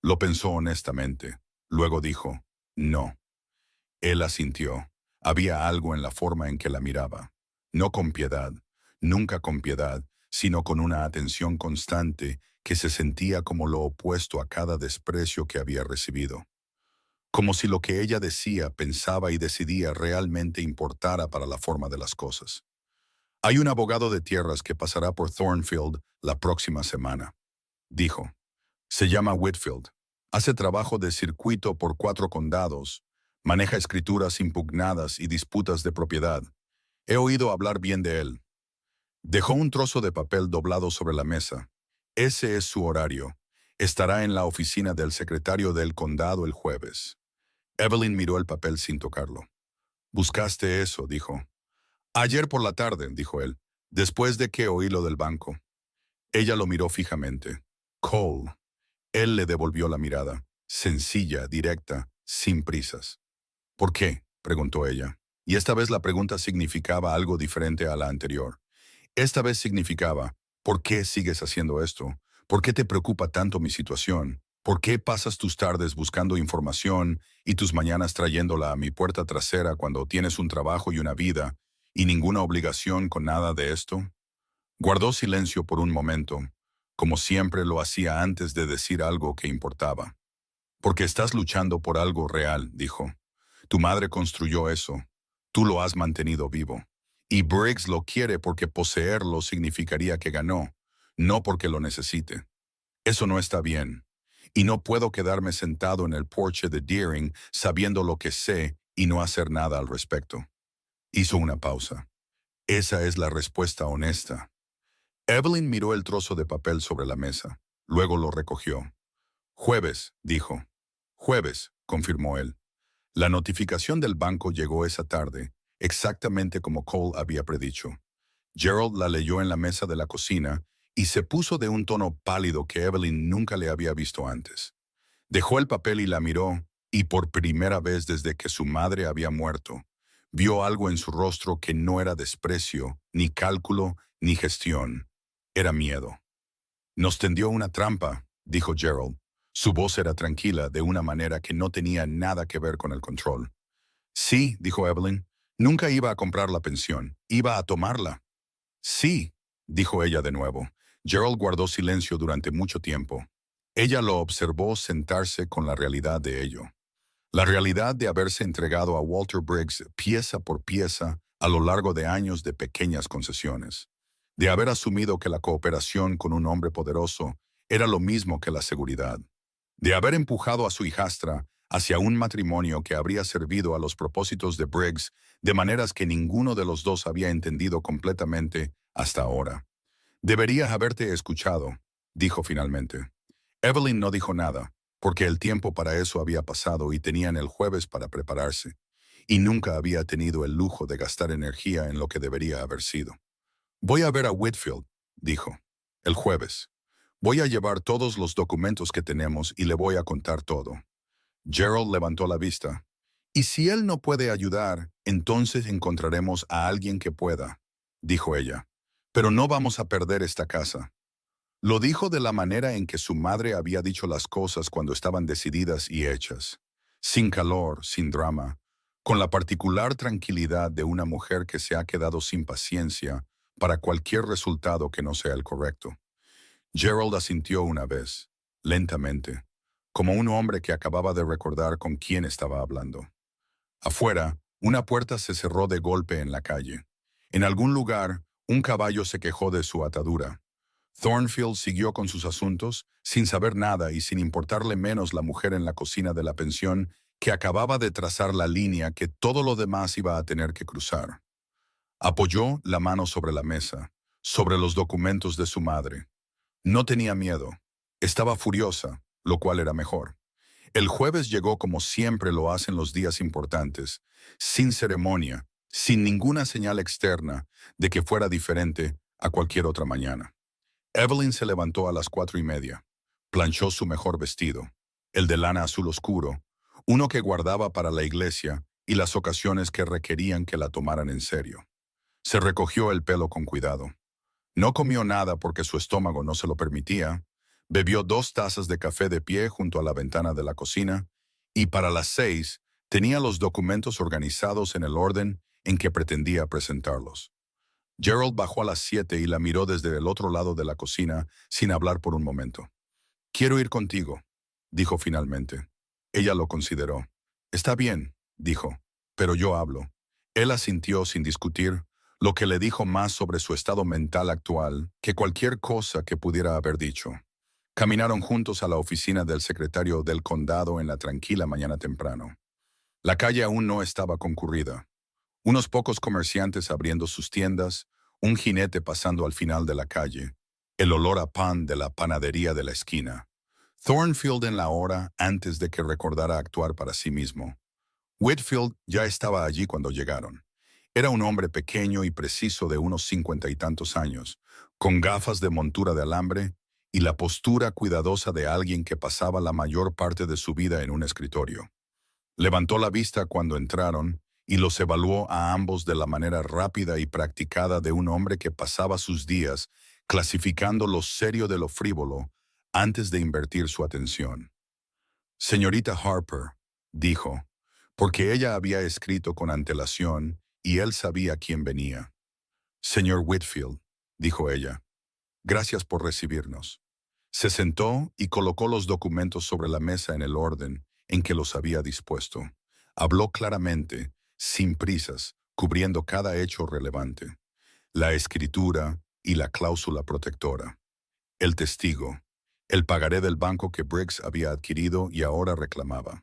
Lo pensó honestamente. Luego dijo, no. Él asintió. Había algo en la forma en que la miraba. No con piedad, nunca con piedad, sino con una atención constante que se sentía como lo opuesto a cada desprecio que había recibido. Como si lo que ella decía, pensaba y decidía realmente importara para la forma de las cosas. Hay un abogado de tierras que pasará por Thornfield la próxima semana, dijo. Se llama Whitfield. Hace trabajo de circuito por 4 condados. Maneja escrituras impugnadas y disputas de propiedad. He oído hablar bien de él. Dejó un trozo de papel doblado sobre la mesa. Ese es su horario. Estará en la oficina del secretario del condado el jueves. Evelyn miró el papel sin tocarlo. «Buscaste eso», dijo. «Ayer por la tarde», dijo él, «después de que oí lo del banco». Ella lo miró fijamente. «Cole». Él le devolvió la mirada, sencilla, directa, sin prisas. «¿Por qué?», preguntó ella. Y esta vez la pregunta significaba algo diferente a la anterior. Esta vez significaba, ¿por qué sigues haciendo esto? ¿Por qué te preocupa tanto mi situación? ¿Por qué pasas tus tardes buscando información y tus mañanas trayéndola a mi puerta trasera cuando tienes un trabajo y una vida y ninguna obligación con nada de esto? Guardó silencio por un momento, como siempre lo hacía antes de decir algo que importaba. «Porque estás luchando por algo real», dijo. «Tu madre construyó eso. Tú lo has mantenido vivo. Y Briggs lo quiere porque poseerlo significaría que ganó. no porque lo necesite. Eso no está bien. Y no puedo quedarme sentado en el porche de Deering sabiendo lo que sé y no hacer nada al respecto. Hizo una pausa. Esa es la respuesta honesta. Evelyn miró el trozo de papel sobre la mesa. Luego lo recogió. Jueves, dijo. Jueves, confirmó él. La notificación del banco llegó esa tarde, exactamente como Cole había predicho. Gerald la leyó en la mesa de la cocina y se puso de un tono pálido que Evelyn nunca le había visto antes. Dejó el papel y la miró, y por primera vez desde que su madre había muerto, vio algo en su rostro que no era desprecio, ni cálculo, ni gestión. Era miedo. Nos tendió una trampa, dijo Gerald. Su voz era tranquila, de una manera que no tenía nada que ver con el control. Sí, dijo Evelyn. Nunca iba a comprar la pensión, iba a tomarla. Sí, dijo ella de nuevo. Gerald guardó silencio durante mucho tiempo. Ella lo observó sentarse con la realidad de ello. La realidad de haberse entregado a Walter Briggs pieza por pieza a lo largo de años de pequeñas concesiones. De haber asumido que la cooperación con un hombre poderoso era lo mismo que la seguridad. De haber empujado a su hijastra hacia un matrimonio que habría servido a los propósitos de Briggs de maneras que ninguno de los dos había entendido completamente hasta ahora. Deberías haberte escuchado, dijo finalmente. Evelyn no dijo nada, porque el tiempo para eso había pasado y tenían el jueves para prepararse, y nunca había tenido el lujo de gastar energía en lo que debería haber sido. Voy a ver a Whitfield, dijo, el jueves. Voy a llevar todos los documentos que tenemos y le voy a contar todo. Gerald levantó la vista. Y si él no puede ayudar, entonces encontraremos a alguien que pueda, dijo ella. Pero no vamos a perder esta casa. Lo dijo de la manera en que su madre había dicho las cosas cuando estaban decididas y hechas. Sin calor, sin drama, con la particular tranquilidad de una mujer que se ha quedado sin paciencia para cualquier resultado que no sea el correcto. Gerald asintió una vez, lentamente, como un hombre que acababa de recordar con quién estaba hablando. Afuera, una puerta se cerró de golpe en la calle. En algún lugar, un caballo se quejó de su atadura. Thornfield siguió con sus asuntos, sin saber nada y sin importarle menos la mujer en la cocina de la pensión que acababa de trazar la línea que todo lo demás iba a tener que cruzar. Apoyó la mano sobre la mesa, sobre los documentos de su madre. No tenía miedo. Estaba furiosa, lo cual era mejor. El jueves llegó como siempre lo hacen los días importantes, sin ceremonia, sin ninguna señal externa de que fuera diferente a cualquier otra mañana. Evelyn se levantó a las 4:30. Planchó su mejor vestido, el de lana azul oscuro, uno que guardaba para la iglesia y las ocasiones que requerían que la tomaran en serio. Se recogió el pelo con cuidado. No comió nada porque su estómago no se lo permitía. Bebió 2 tazas de café de pie junto a la ventana de la cocina y para las 6 tenía los documentos organizados en el orden en que pretendía presentarlos. Gerald bajó a las 7 y la miró desde el otro lado de la cocina sin hablar por un momento. Quiero ir contigo, dijo finalmente. Ella lo consideró. Está bien, dijo, pero yo hablo. Él asintió sin discutir, lo que le dijo más sobre su estado mental actual que cualquier cosa que pudiera haber dicho. Caminaron juntos a la oficina del secretario del condado en la tranquila mañana temprano. La calle aún no estaba concurrida. Unos pocos comerciantes abriendo sus tiendas, un jinete pasando al final de la calle, el olor a pan de la panadería de la esquina. Thornfield en la hora antes de que recordara actuar para sí mismo. Whitfield ya estaba allí cuando llegaron. Era un hombre pequeño y preciso de unos 50 y tantos años, con gafas de montura de alambre y la postura cuidadosa de alguien que pasaba la mayor parte de su vida en un escritorio. Levantó la vista cuando entraron y los evaluó a ambos de la manera rápida y practicada de un hombre que pasaba sus días clasificando lo serio de lo frívolo antes de invertir su atención. Señorita Harper, dijo, porque ella había escrito con antelación y él sabía quién venía. Señor Whitfield, dijo ella, gracias por recibirnos. Se sentó y colocó los documentos sobre la mesa en el orden en que los había dispuesto. Habló claramente, sin prisas, cubriendo cada hecho relevante. La escritura y la cláusula protectora. El testigo. El pagaré del banco que Briggs había adquirido y ahora reclamaba.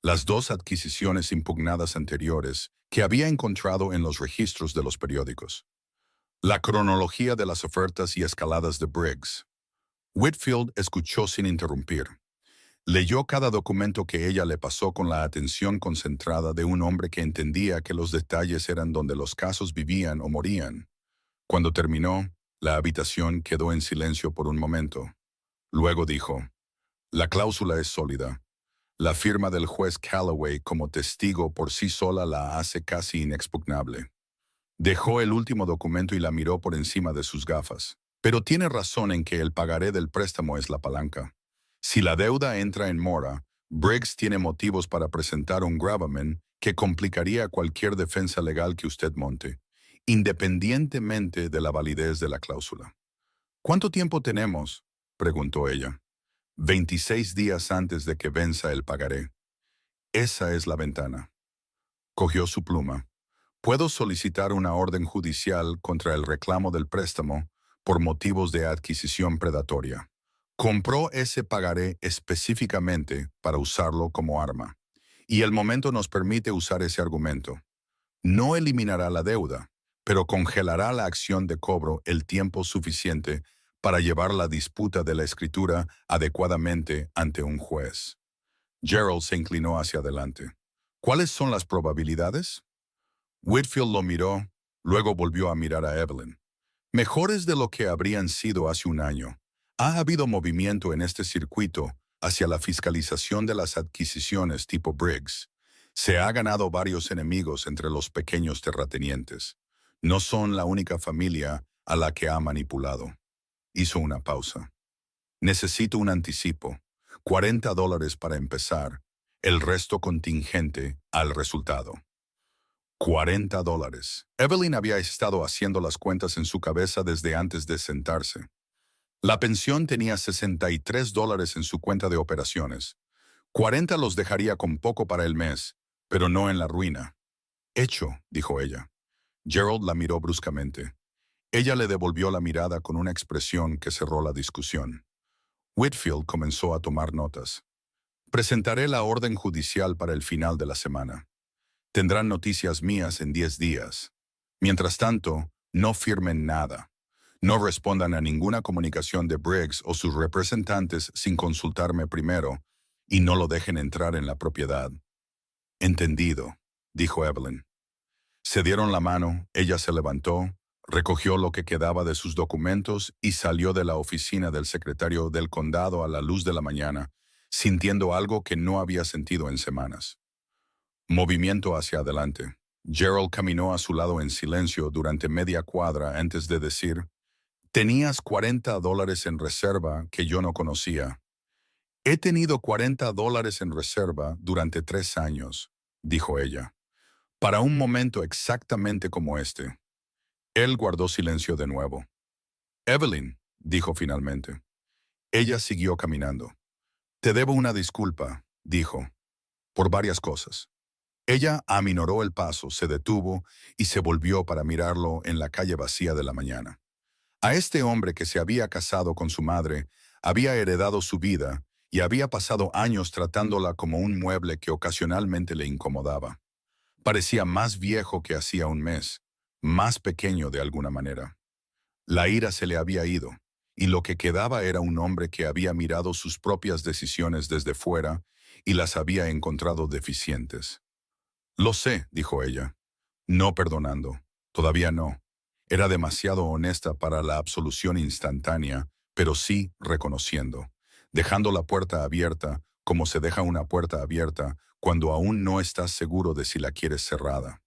Las dos adquisiciones impugnadas anteriores que había encontrado en los registros de los periódicos. La cronología de las ofertas y escaladas de Briggs. Whitfield escuchó sin interrumpir. Leyó cada documento que ella le pasó con la atención concentrada de un hombre que entendía que los detalles eran donde los casos vivían o morían. Cuando terminó, la habitación quedó en silencio por un momento. Luego dijo, la cláusula es sólida. La firma del juez Calloway como testigo por sí sola la hace casi inexpugnable. Dejó el último documento y la miró por encima de sus gafas. Pero tiene razón en que el pagaré del préstamo es la palanca. Si la deuda entra en mora, Briggs tiene motivos para presentar un gravamen que complicaría cualquier defensa legal que usted monte, independientemente de la validez de la cláusula. ¿Cuánto tiempo tenemos?, preguntó ella. 26 días antes de que venza el pagaré. Esa es la ventana. Cogió su pluma. Puedo solicitar una orden judicial contra el reclamo del préstamo por motivos de adquisición predatoria. Compró ese pagaré específicamente para usarlo como arma. Y el momento nos permite usar ese argumento. No eliminará la deuda, pero congelará la acción de cobro el tiempo suficiente para llevar la disputa de la escritura adecuadamente ante un juez. Gerald se inclinó hacia adelante. ¿Cuáles son las probabilidades? Whitfield lo miró, luego volvió a mirar a Evelyn. Mejores de lo que habrían sido hace un año. Ha habido movimiento en este circuito hacia la fiscalización de las adquisiciones tipo Briggs. Se ha ganado varios enemigos entre los pequeños terratenientes. No son la única familia a la que ha manipulado. Hizo una pausa. Necesito un anticipo. $40 para empezar. El resto contingente al resultado. $40. Evelyn había estado haciendo las cuentas en su cabeza desde antes de sentarse. La pensión tenía $63 en su cuenta de operaciones. 40 los dejaría con poco para el mes, pero no en la ruina. Hecho, dijo ella. Gerald la miró bruscamente. Ella le devolvió la mirada con una expresión que cerró la discusión. Whitfield comenzó a tomar notas. Presentaré la orden judicial para el final de la semana. Tendrán noticias mías en 10 días. Mientras tanto, no firmen nada. No respondan a ninguna comunicación de Briggs o sus representantes sin consultarme primero, y no lo dejen entrar en la propiedad. Entendido, dijo Evelyn. Se dieron la mano, ella se levantó, recogió lo que quedaba de sus documentos y salió de la oficina del secretario del condado a la luz de la mañana, sintiendo algo que no había sentido en semanas. Movimiento hacia adelante. Gerald caminó a su lado en silencio durante media cuadra antes de decir, «Tenías $40 en reserva que yo no conocía». «He tenido $40 en reserva durante 3 años», dijo ella, «para un momento exactamente como este». Él guardó silencio de nuevo. «Evelyn», dijo finalmente. Ella siguió caminando. «Te debo una disculpa», dijo, «por varias cosas». Ella aminoró el paso, se detuvo y se volvió para mirarlo en la calle vacía de la mañana. A este hombre que se había casado con su madre, había heredado su vida y había pasado años tratándola como un mueble que ocasionalmente le incomodaba. Parecía más viejo que hacía un mes, más pequeño de alguna manera. La ira se le había ido, y lo que quedaba era un hombre que había mirado sus propias decisiones desde fuera y las había encontrado deficientes. «Lo sé», dijo ella. No perdonando. Todavía no. Era demasiado honesta para la absolución instantánea, pero sí reconociendo, dejando la puerta abierta como se deja una puerta abierta cuando aún no estás seguro de si la quieres cerrada.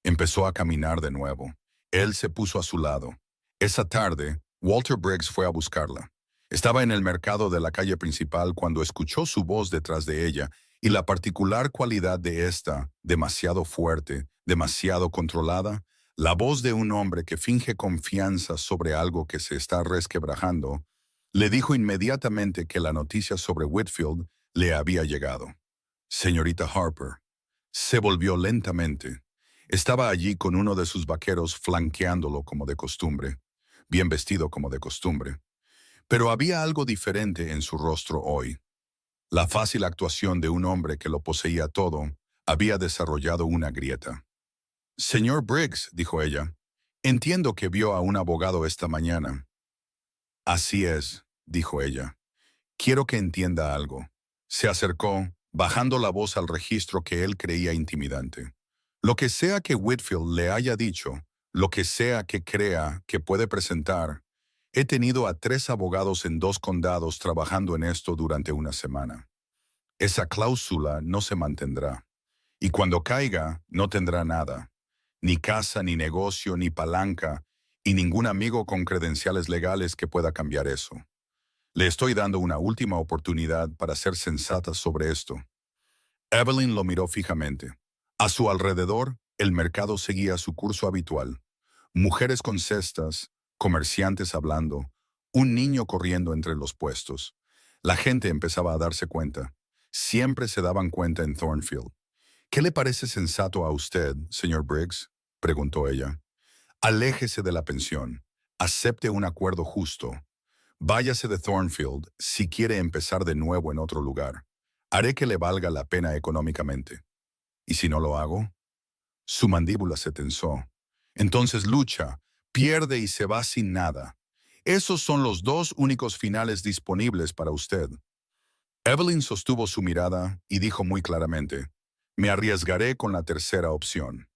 Empezó a caminar de nuevo. Él se puso a su lado. Esa tarde, Walter Briggs fue a buscarla. Estaba en el mercado de la calle principal cuando escuchó su voz detrás de ella y la particular cualidad de esta, demasiado fuerte, demasiado controlada, la voz de un hombre que finge confianza sobre algo que se está resquebrajando, le dijo inmediatamente que la noticia sobre Whitfield le había llegado. Señorita Harper. Se volvió lentamente. Estaba allí con uno de sus vaqueros flanqueándolo como de costumbre, bien vestido como de costumbre. Pero había algo diferente en su rostro hoy. La fácil actuación de un hombre que lo poseía todo había desarrollado una grieta. Señor Briggs, dijo ella, entiendo que vio a un abogado esta mañana. Así es, dijo ella. Quiero que entienda algo. Se acercó, bajando la voz al registro que él creía intimidante. Lo que sea que Whitfield le haya dicho, lo que sea que crea que puede presentar, he tenido a 3 abogados en 2 condados trabajando en esto durante una semana. Esa cláusula no se mantendrá. Y cuando caiga, no tendrá nada. Ni casa, ni negocio, ni palanca, y ningún amigo con credenciales legales que pueda cambiar eso. Le estoy dando una última oportunidad para ser sensata sobre esto. Evelyn lo miró fijamente. A su alrededor, el mercado seguía su curso habitual. Mujeres con cestas, comerciantes hablando, un niño corriendo entre los puestos. La gente empezaba a darse cuenta. Siempre se daban cuenta en Thornfield. ¿Qué le parece sensato a usted, señor Briggs?, preguntó ella. Aléjese de la pensión. Acepte un acuerdo justo. Váyase de Thornfield si quiere empezar de nuevo en otro lugar. Haré que le valga la pena económicamente. ¿Y si no lo hago? Su mandíbula se tensó. Entonces lucha, pierde y se va sin nada. Esos son los 2 únicos finales disponibles para usted. Evelyn sostuvo su mirada y dijo muy claramente, me arriesgaré con la tercera opción.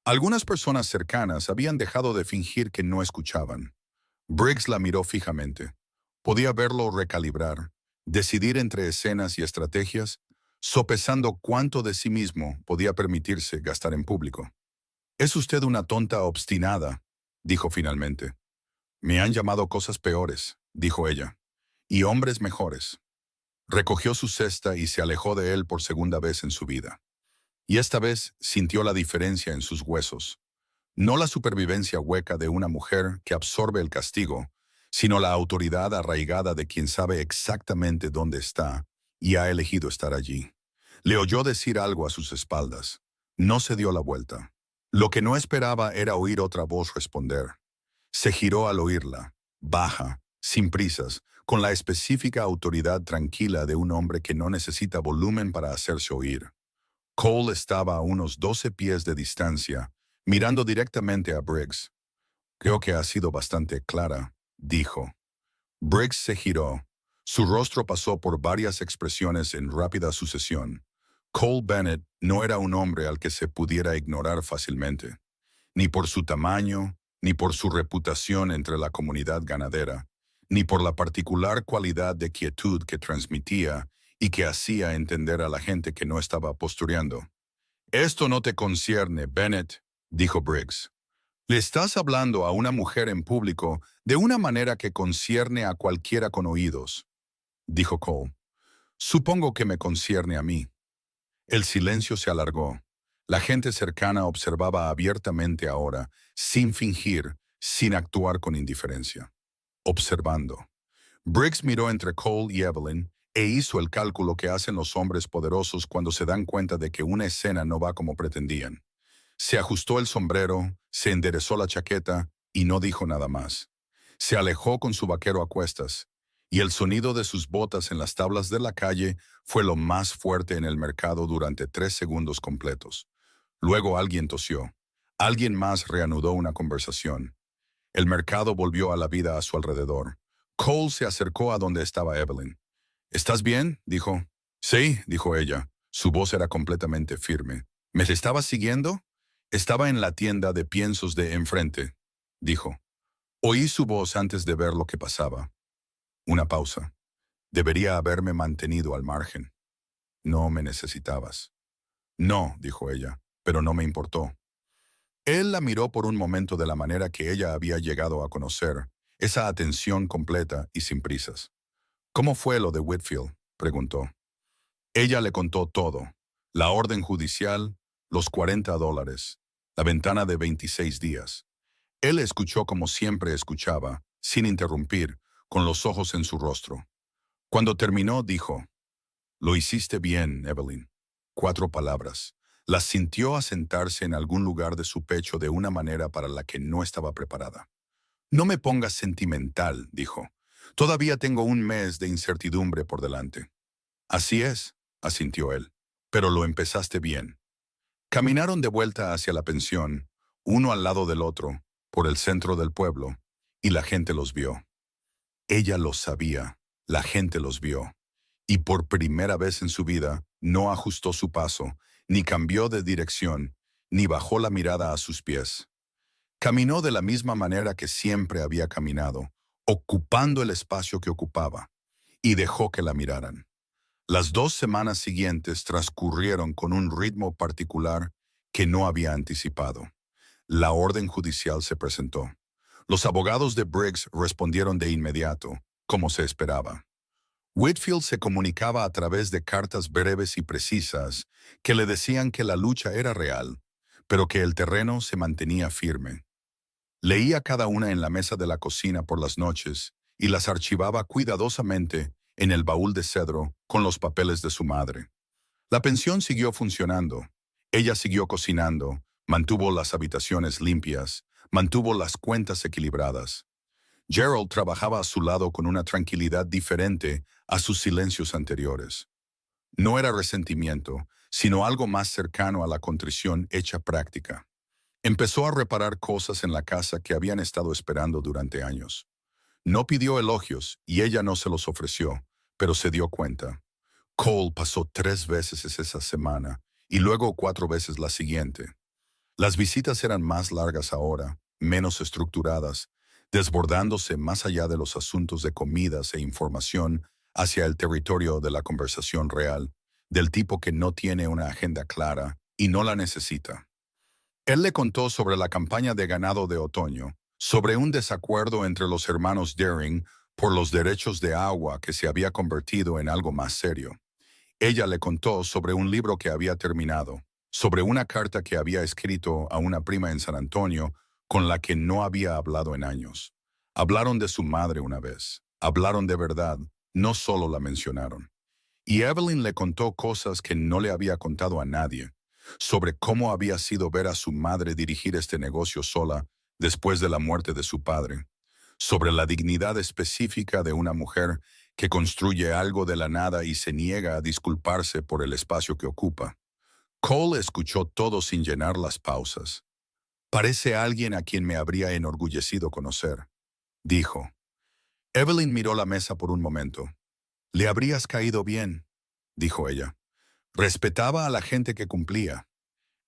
Algunas personas cercanas habían dejado de fingir que no escuchaban. Briggs la miró fijamente. Podía verlo recalibrar, decidir entre escenas y estrategias, sopesando cuánto de sí mismo podía permitirse gastar en público. Es usted una tonta obstinada, dijo finalmente. Me han llamado cosas peores, dijo ella, y hombres mejores. Recogió su cesta y se alejó de él por segunda vez en su vida. Y esta vez sintió la diferencia en sus huesos. No la supervivencia hueca de una mujer que absorbe el castigo, sino la autoridad arraigada de quien sabe exactamente dónde está y ha elegido estar allí. Le oyó decir algo a sus espaldas. No se dio la vuelta. Lo que no esperaba era oír otra voz responder. Se giró al oírla, baja, sin prisas, con la específica autoridad tranquila de un hombre que no necesita volumen para hacerse oír. Cole estaba a unos 12 pies de distancia, mirando directamente a Briggs. Creo que ha sido bastante clara, dijo. Briggs se giró. Su rostro pasó por varias expresiones en rápida sucesión. Cole Bennett no era un hombre al que se pudiera ignorar fácilmente, ni por su tamaño, ni por su reputación entre la comunidad ganadera, ni por la particular cualidad de quietud que transmitía y que hacía entender a la gente que no estaba postureando. Esto no te concierne, Bennett, dijo Briggs. Le estás hablando a una mujer en público de una manera que concierne a cualquiera con oídos, dijo Cole. Supongo que me concierne a mí. El silencio se alargó. La gente cercana observaba abiertamente ahora, sin fingir, sin actuar con indiferencia. Observando. Briggs miró entre Cole y Evelyn e hizo el cálculo que hacen los hombres poderosos cuando se dan cuenta de que una escena no va como pretendían. Se ajustó el sombrero, se enderezó la chaqueta y no dijo nada más. Se alejó con su vaquero a cuestas, y el sonido de sus botas en las tablas de la calle fue lo más fuerte en el mercado durante 3 segundos completos. Luego alguien tosió. Alguien más reanudó una conversación. El mercado volvió a la vida a su alrededor. Cole se acercó a donde estaba Evelyn. ¿Estás bien?, dijo. Sí, dijo ella. Su voz era completamente firme. ¿Me estabas siguiendo? Estaba en la tienda de piensos de enfrente, dijo. Oí su voz antes de ver lo que pasaba. Una pausa. Debería haberme mantenido al margen. No me necesitabas. No, dijo ella, pero no me importó. Él la miró por un momento de la manera que ella había llegado a conocer, esa atención completa y sin prisas. ¿Cómo fue lo de Whitfield?, preguntó. Ella le contó todo. La orden judicial, los $40, la ventana de 26 días. Él escuchó como siempre escuchaba, sin interrumpir, con los ojos en su rostro. Cuando terminó, dijo, «Lo hiciste bien, Evelyn». 4 palabras. Las sintió asentarse en algún lugar de su pecho de una manera para la que no estaba preparada. «No me pongas sentimental», dijo. Todavía tengo un mes de incertidumbre por delante. Así es, asintió él. Pero lo empezaste bien. Caminaron de vuelta hacia la pensión, uno al lado del otro, por el centro del pueblo, y la gente los vio. Ella los sabía, la gente los vio, y por primera vez en su vida no ajustó su paso, ni cambió de dirección, ni bajó la mirada a sus pies. Caminó de la misma manera que siempre había caminado, ocupando el espacio que ocupaba, y dejó que la miraran. Las 2 semanas siguientes transcurrieron con un ritmo particular que no había anticipado. La orden judicial se presentó. Los abogados de Briggs respondieron de inmediato, como se esperaba. Whitfield se comunicaba a través de cartas breves y precisas que le decían que la lucha era real, pero que el terreno se mantenía firme. Leía cada una en la mesa de la cocina por las noches y las archivaba cuidadosamente en el baúl de cedro con los papeles de su madre. La pensión siguió funcionando. Ella siguió cocinando, mantuvo las habitaciones limpias, mantuvo las cuentas equilibradas. Gerald trabajaba a su lado con una tranquilidad diferente a sus silencios anteriores. No era resentimiento, sino algo más cercano a la contrición hecha práctica. Empezó a reparar cosas en la casa que habían estado esperando durante años. No pidió elogios y ella no se los ofreció, pero se dio cuenta. Cole pasó 3 veces esa semana y luego 4 veces la siguiente. Las visitas eran más largas ahora, menos estructuradas, desbordándose más allá de los asuntos de comidas e información hacia el territorio de la conversación real, del tipo que no tiene una agenda clara y no la necesita. Él le contó sobre la campaña de ganado de otoño, sobre un desacuerdo entre los hermanos Daring por los derechos de agua que se había convertido en algo más serio. Ella le contó sobre un libro que había terminado, sobre una carta que había escrito a una prima en San Antonio con la que no había hablado en años. Hablaron de su madre una vez, hablaron de verdad, no solo la mencionaron. Y Evelyn le contó cosas que no le había contado a nadie, sobre cómo había sido ver a su madre dirigir este negocio sola después de la muerte de su padre, sobre la dignidad específica de una mujer que construye algo de la nada y se niega a disculparse por el espacio que ocupa. Cole escuchó todo sin llenar las pausas. Parece alguien a quien me habría enorgullecido conocer, dijo. Evelyn miró la mesa por un momento. Le habrías caído bien, dijo ella. Respetaba a la gente que cumplía.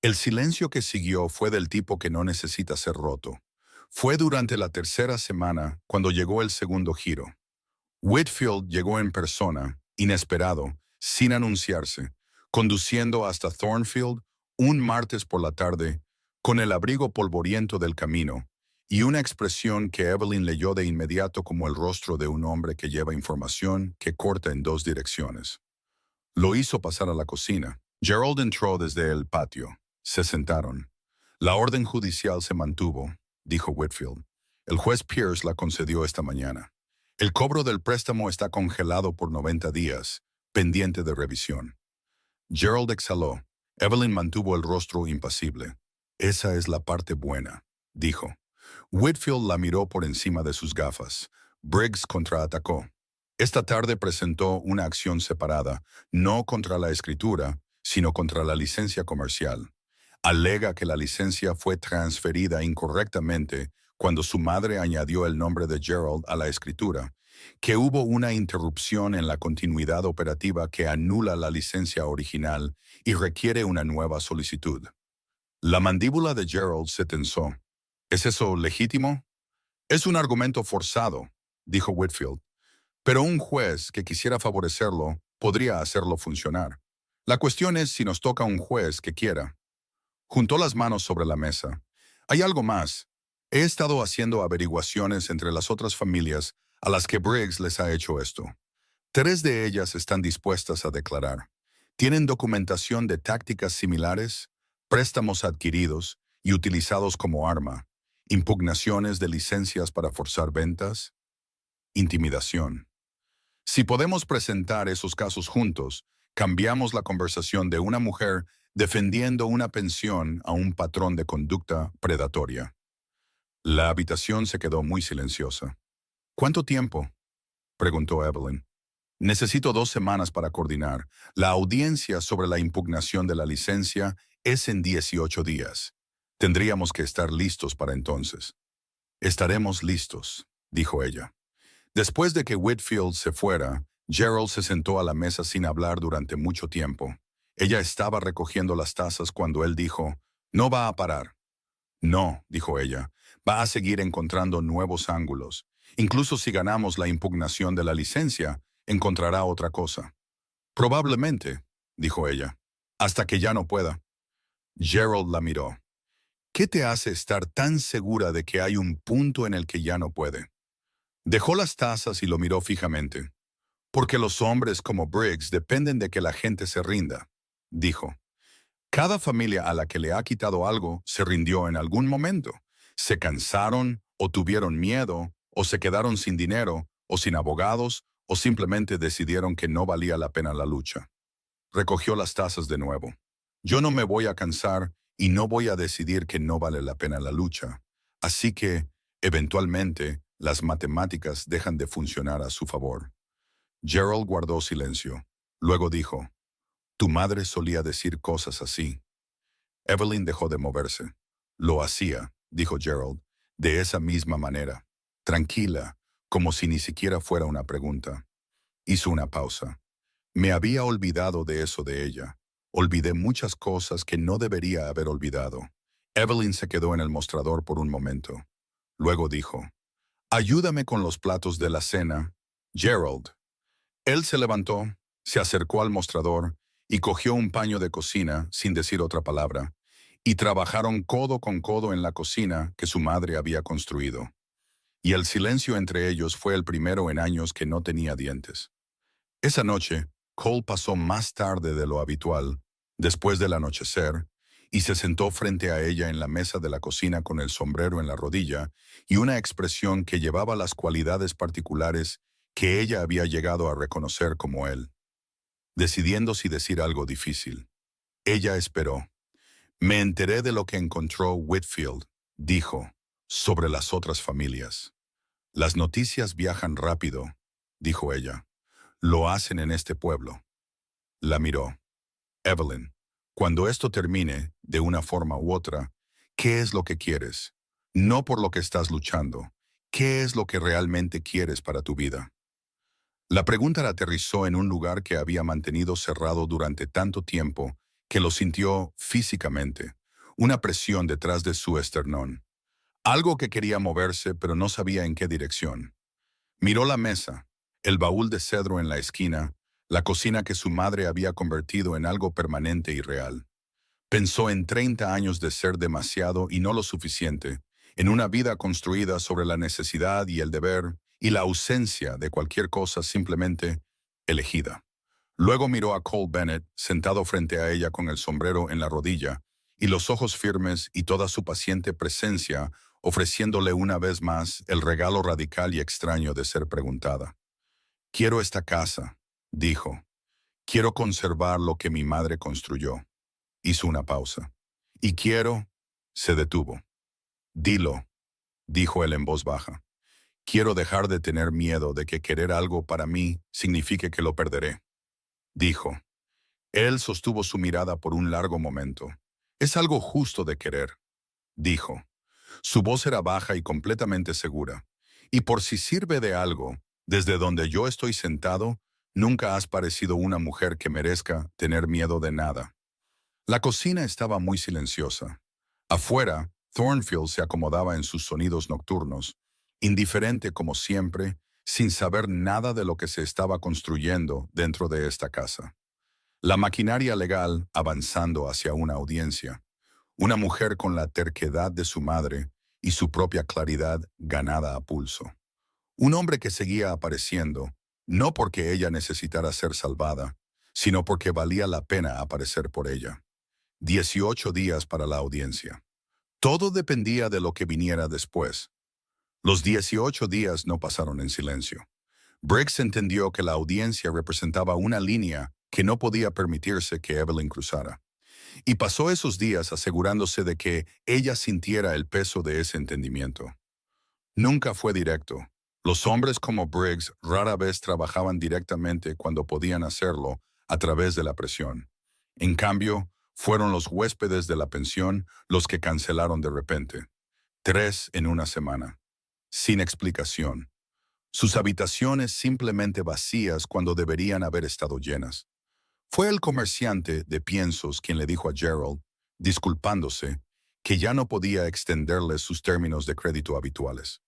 El silencio que siguió fue del tipo que no necesita ser roto. Fue durante la 3.ª semana cuando llegó el segundo giro. Whitfield llegó en persona, inesperado, sin anunciarse, conduciendo hasta Thornfield un martes por la tarde, con el abrigo polvoriento del camino, y una expresión que Evelyn leyó de inmediato como el rostro de un hombre que lleva información que corta en 2 direcciones. Lo hizo pasar a la cocina. Gerald entró desde el patio. Se sentaron. La orden judicial se mantuvo, dijo Whitfield. El juez Pierce la concedió esta mañana. El cobro del préstamo está congelado por 90 días, pendiente de revisión. Gerald exhaló. Evelyn mantuvo el rostro impasible. Esa es la parte buena, dijo. Whitfield la miró por encima de sus gafas. Briggs contraatacó. Esta tarde presentó una acción separada, no contra la escritura, sino contra la licencia comercial. Alega que la licencia fue transferida incorrectamente cuando su madre añadió el nombre de Gerald a la escritura, que hubo una interrupción en la continuidad operativa que anula la licencia original y requiere una nueva solicitud. La mandíbula de Gerald se tensó. ¿Es eso legítimo? Es un argumento forzado, dijo Whitfield, pero un juez que quisiera favorecerlo podría hacerlo funcionar. La cuestión es si nos toca un juez que quiera. Juntó las manos sobre la mesa. Hay algo más. He estado haciendo averiguaciones entre las otras familias a las que Briggs les ha hecho esto. 3 de ellas están dispuestas a declarar. Tienen documentación de tácticas similares, préstamos adquiridos y utilizados como arma, impugnaciones de licencias para forzar ventas, intimidación. Si podemos presentar esos casos juntos, cambiamos la conversación de una mujer defendiendo una pensión a un patrón de conducta predatoria. La habitación se quedó muy silenciosa. ¿Cuánto tiempo? preguntó Evelyn. Necesito 2 semanas para coordinar. La audiencia sobre la impugnación de la licencia es en 18 días. Tendríamos que estar listos para entonces. Estaremos listos, dijo ella. Después de que Whitfield se fuera, Gerald se sentó a la mesa sin hablar durante mucho tiempo. Ella estaba recogiendo las tazas cuando él dijo, «No va a parar». «No», dijo ella, «va a seguir encontrando nuevos ángulos. Incluso si ganamos la impugnación de la licencia, encontrará otra cosa». «Probablemente», dijo ella, «hasta que ya no pueda». Gerald la miró. «¿Qué te hace estar tan segura de que hay un punto en el que ya no puede?» Dejó las tazas y lo miró fijamente. «Porque los hombres como Briggs dependen de que la gente se rinda», dijo. «Cada familia a la que le ha quitado algo se rindió en algún momento. Se cansaron, o tuvieron miedo, o se quedaron sin dinero, o sin abogados, o simplemente decidieron que no valía la pena la lucha». Recogió las tazas de nuevo. «Yo no me voy a cansar y no voy a decidir que no vale la pena la lucha. Así que, eventualmente, las matemáticas dejan de funcionar a su favor». Gerald guardó silencio. Luego dijo, «Tu madre solía decir cosas así». Evelyn dejó de moverse. «Lo hacía», dijo Gerald, «de esa misma manera. Tranquila, como si ni siquiera fuera una pregunta». Hizo una pausa. «Me había olvidado de eso de ella. Olvidé muchas cosas que no debería haber olvidado». Evelyn se quedó en el mostrador por un momento. Luego dijo, «Ayúdame con los platos de la cena, Gerald». Él se levantó, se acercó al mostrador y cogió un paño de cocina sin decir otra palabra, y trabajaron codo con codo en la cocina que su madre había construido. Y el silencio entre ellos fue el primero en años que no tenía dientes. Esa noche, Cole pasó más tarde de lo habitual, después del anochecer, y se sentó frente a ella en la mesa de la cocina con el sombrero en la rodilla y una expresión que llevaba las cualidades particulares que ella había llegado a reconocer como él, decidiendo si decir algo difícil. Ella esperó. «Me enteré de lo que encontró Whitfield», dijo, «sobre las otras familias». «Las noticias viajan rápido», dijo ella. «Lo hacen en este pueblo». La miró. «Evelyn, cuando esto termine, de una forma u otra, ¿qué es lo que quieres? No por lo que estás luchando. ¿Qué es lo que realmente quieres para tu vida?» La pregunta la aterrizó en un lugar que había mantenido cerrado durante tanto tiempo que lo sintió físicamente, una presión detrás de su esternón. Algo que quería moverse pero no sabía en qué dirección. Miró la mesa, el baúl de cedro en la esquina, la cocina que su madre había convertido en algo permanente y real. Pensó en 30 años de ser demasiado y no lo suficiente, en una vida construida sobre la necesidad y el deber y la ausencia de cualquier cosa simplemente elegida. Luego miró a Cole Bennett sentado frente a ella con el sombrero en la rodilla y los ojos firmes y toda su paciente presencia ofreciéndole una vez más el regalo radical y extraño de ser preguntada. «Quiero esta casa», dijo. «Quiero conservar lo que mi madre construyó». Hizo una pausa. «Y quiero…» Se detuvo. «Dilo», dijo él en voz baja. «Quiero dejar de tener miedo de que querer algo para mí signifique que lo perderé», dijo. Él sostuvo su mirada por un largo momento. «Es algo justo de querer», dijo. Su voz era baja y completamente segura. «Y por si sirve de algo, desde donde yo estoy sentado, nunca has parecido una mujer que merezca tener miedo de nada». La cocina estaba muy silenciosa. Afuera, Thornfield se acomodaba en sus sonidos nocturnos, indiferente como siempre, sin saber nada de lo que se estaba construyendo dentro de esta casa. La maquinaria legal avanzando hacia una audiencia. Una mujer con la terquedad de su madre y su propia claridad ganada a pulso. Un hombre que seguía apareciendo, no porque ella necesitara ser salvada, sino porque valía la pena aparecer por ella. 18 días para la audiencia. Todo dependía de lo que viniera después. Los 18 días no pasaron en silencio. Briggs entendió que la audiencia representaba una línea que no podía permitirse que Evelyn cruzara. Y pasó esos días asegurándose de que ella sintiera el peso de ese entendimiento. Nunca fue directo. Los hombres como Briggs rara vez trabajaban directamente cuando podían hacerlo a través de la presión. En cambio, fueron los huéspedes de la pensión los que cancelaron de repente. 3 en una semana. Sin explicación. Sus habitaciones simplemente vacías cuando deberían haber estado llenas. Fue el comerciante de piensos quien le dijo a Gerald, disculpándose, que ya no podía extenderle sus términos de crédito habituales.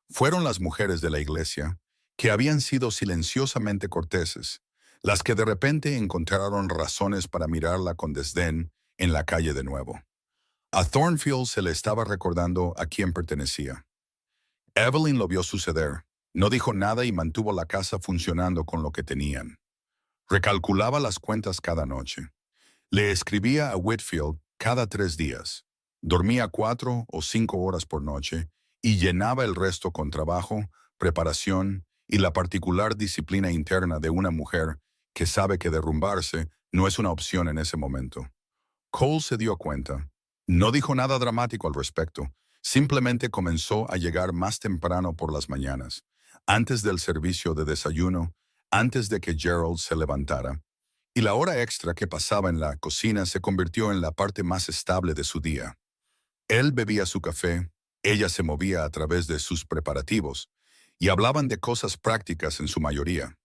Fueron las mujeres de la iglesia, que habían sido silenciosamente corteses, las que de repente encontraron razones para mirarla con desdén en la calle de nuevo. A Thornfield se le estaba recordando a quién pertenecía. Evelyn lo vio suceder, no dijo nada y mantuvo la casa funcionando con lo que tenían. Recalculaba las cuentas cada noche. Le escribía a Whitfield cada 3 días. Dormía 4 o 5 horas por noche y llenaba el resto con trabajo, preparación y la particular disciplina interna de una mujer que sabe que derrumbarse no es una opción en ese momento. Cole se dio cuenta. No dijo nada dramático al respecto. Simplemente comenzó a llegar más temprano por las mañanas, antes del servicio de desayuno, antes de que Gerald se levantara, y la hora extra que pasaba en la cocina se convirtió en la parte más estable de su día. Él bebía su café, ella se movía a través de sus preparativos, y hablaban de cosas prácticas en su mayoría.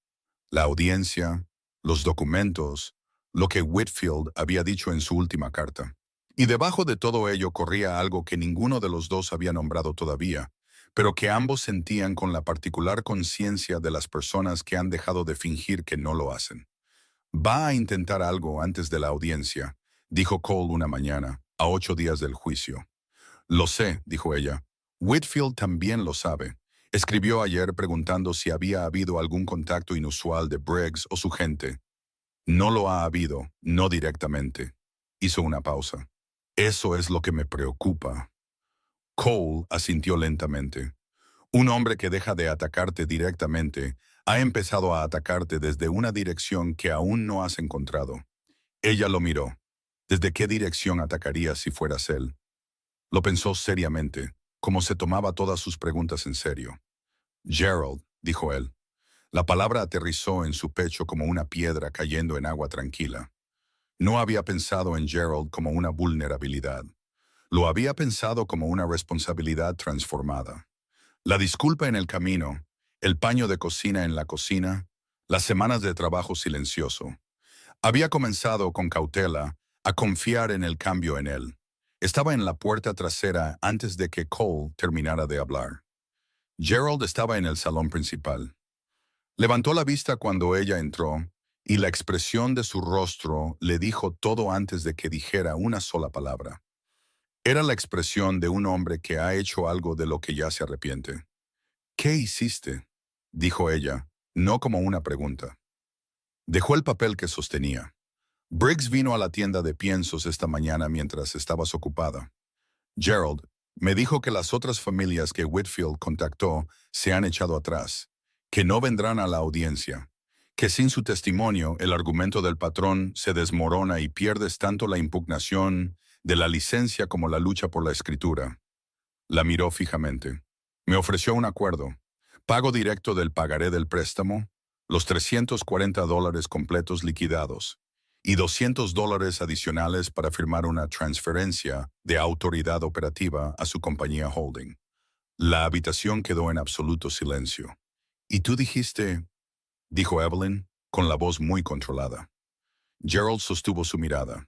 La audiencia, los documentos, lo que Whitfield había dicho en su última carta. Y debajo de todo ello corría algo que ninguno de los dos había nombrado todavía, pero que ambos sentían con la particular conciencia de las personas que han dejado de fingir que no lo hacen. Va a intentar algo antes de la audiencia, dijo Cole una mañana, a 8 días del juicio. Lo sé, dijo ella. Whitfield también lo sabe. Escribió ayer preguntando si había habido algún contacto inusual de Briggs o su gente. No lo ha habido, no directamente. Hizo una pausa. Eso es lo que me preocupa. Cole asintió lentamente. Un hombre que deja de atacarte directamente ha empezado a atacarte desde una dirección que aún no has encontrado. Ella lo miró. ¿Desde qué dirección atacaría si fueras él? Lo pensó seriamente, como se tomaba todas sus preguntas en serio. Gerald, dijo él. La palabra aterrizó en su pecho como una piedra cayendo en agua tranquila. No había pensado en Gerald como una vulnerabilidad. Lo había pensado como una responsabilidad transformada. La disculpa en el camino, el paño de cocina en la cocina, las semanas de trabajo silencioso. Había comenzado con cautela a confiar en el cambio en él. Estaba en la puerta trasera antes de que Cole terminara de hablar. Gerald estaba en el salón principal. Levantó la vista cuando ella entró, y la expresión de su rostro le dijo todo antes de que dijera una sola palabra. Era la expresión de un hombre que ha hecho algo de lo que ya se arrepiente. ¿Qué hiciste?, dijo ella, no como una pregunta. Dejó el papel que sostenía. Briggs vino a la tienda de piensos esta mañana mientras estabas ocupada. Gerald me dijo que las otras familias que Whitfield contactó se han echado atrás, que no vendrán a la audiencia, que sin su testimonio el argumento del patrón se desmorona y pierdes tanto la impugnación de la licencia como la lucha por la escritura. La miró fijamente. Me ofreció un acuerdo. Pago directo del pagaré del préstamo, los $340 completos liquidados y $200 adicionales para firmar una transferencia de autoridad operativa a su compañía holding. La habitación quedó en absoluto silencio. «¿Y tú dijiste?», dijo Evelyn, con la voz muy controlada. Gerald sostuvo su mirada.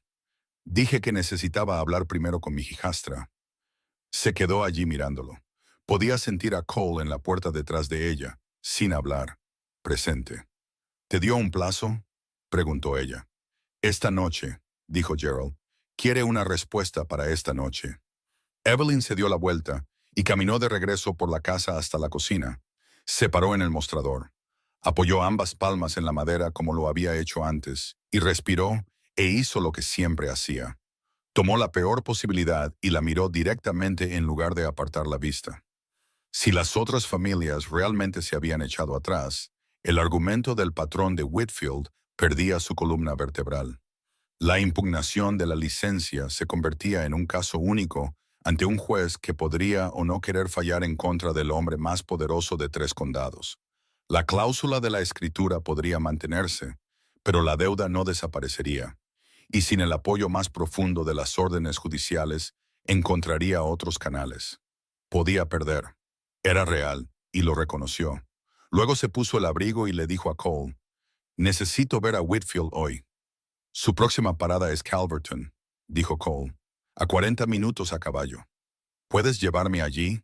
«Dije que necesitaba hablar primero con mi hijastra». Se quedó allí mirándolo. Podía sentir a Cole en la puerta detrás de ella, sin hablar, presente. «¿Te dio un plazo?», preguntó ella. «Esta noche», dijo Gerald. «Quiere una respuesta para esta noche». Evelyn se dio la vuelta y caminó de regreso por la casa hasta la cocina. Se paró en el mostrador. Apoyó ambas palmas en la madera como lo había hecho antes y respiró e hizo lo que siempre hacía. Tomó la peor posibilidad y la miró directamente en lugar de apartar la vista. Si las otras familias realmente se habían echado atrás, el argumento del patrón de Whitfield perdía su columna vertebral. La impugnación de la licencia se convertía en un caso único ante un juez que podría o no querer fallar en contra del hombre más poderoso de 3 condados. La cláusula de la escritura podría mantenerse, pero la deuda no desaparecería, y sin el apoyo más profundo de las órdenes judiciales, encontraría otros canales. Podía perder. Era real, y lo reconoció. Luego se puso el abrigo y le dijo a Cole, «Necesito ver a Whitfield hoy». «Su próxima parada es Calverton», dijo Cole, «a 40 minutos a caballo. ¿Puedes llevarme allí?»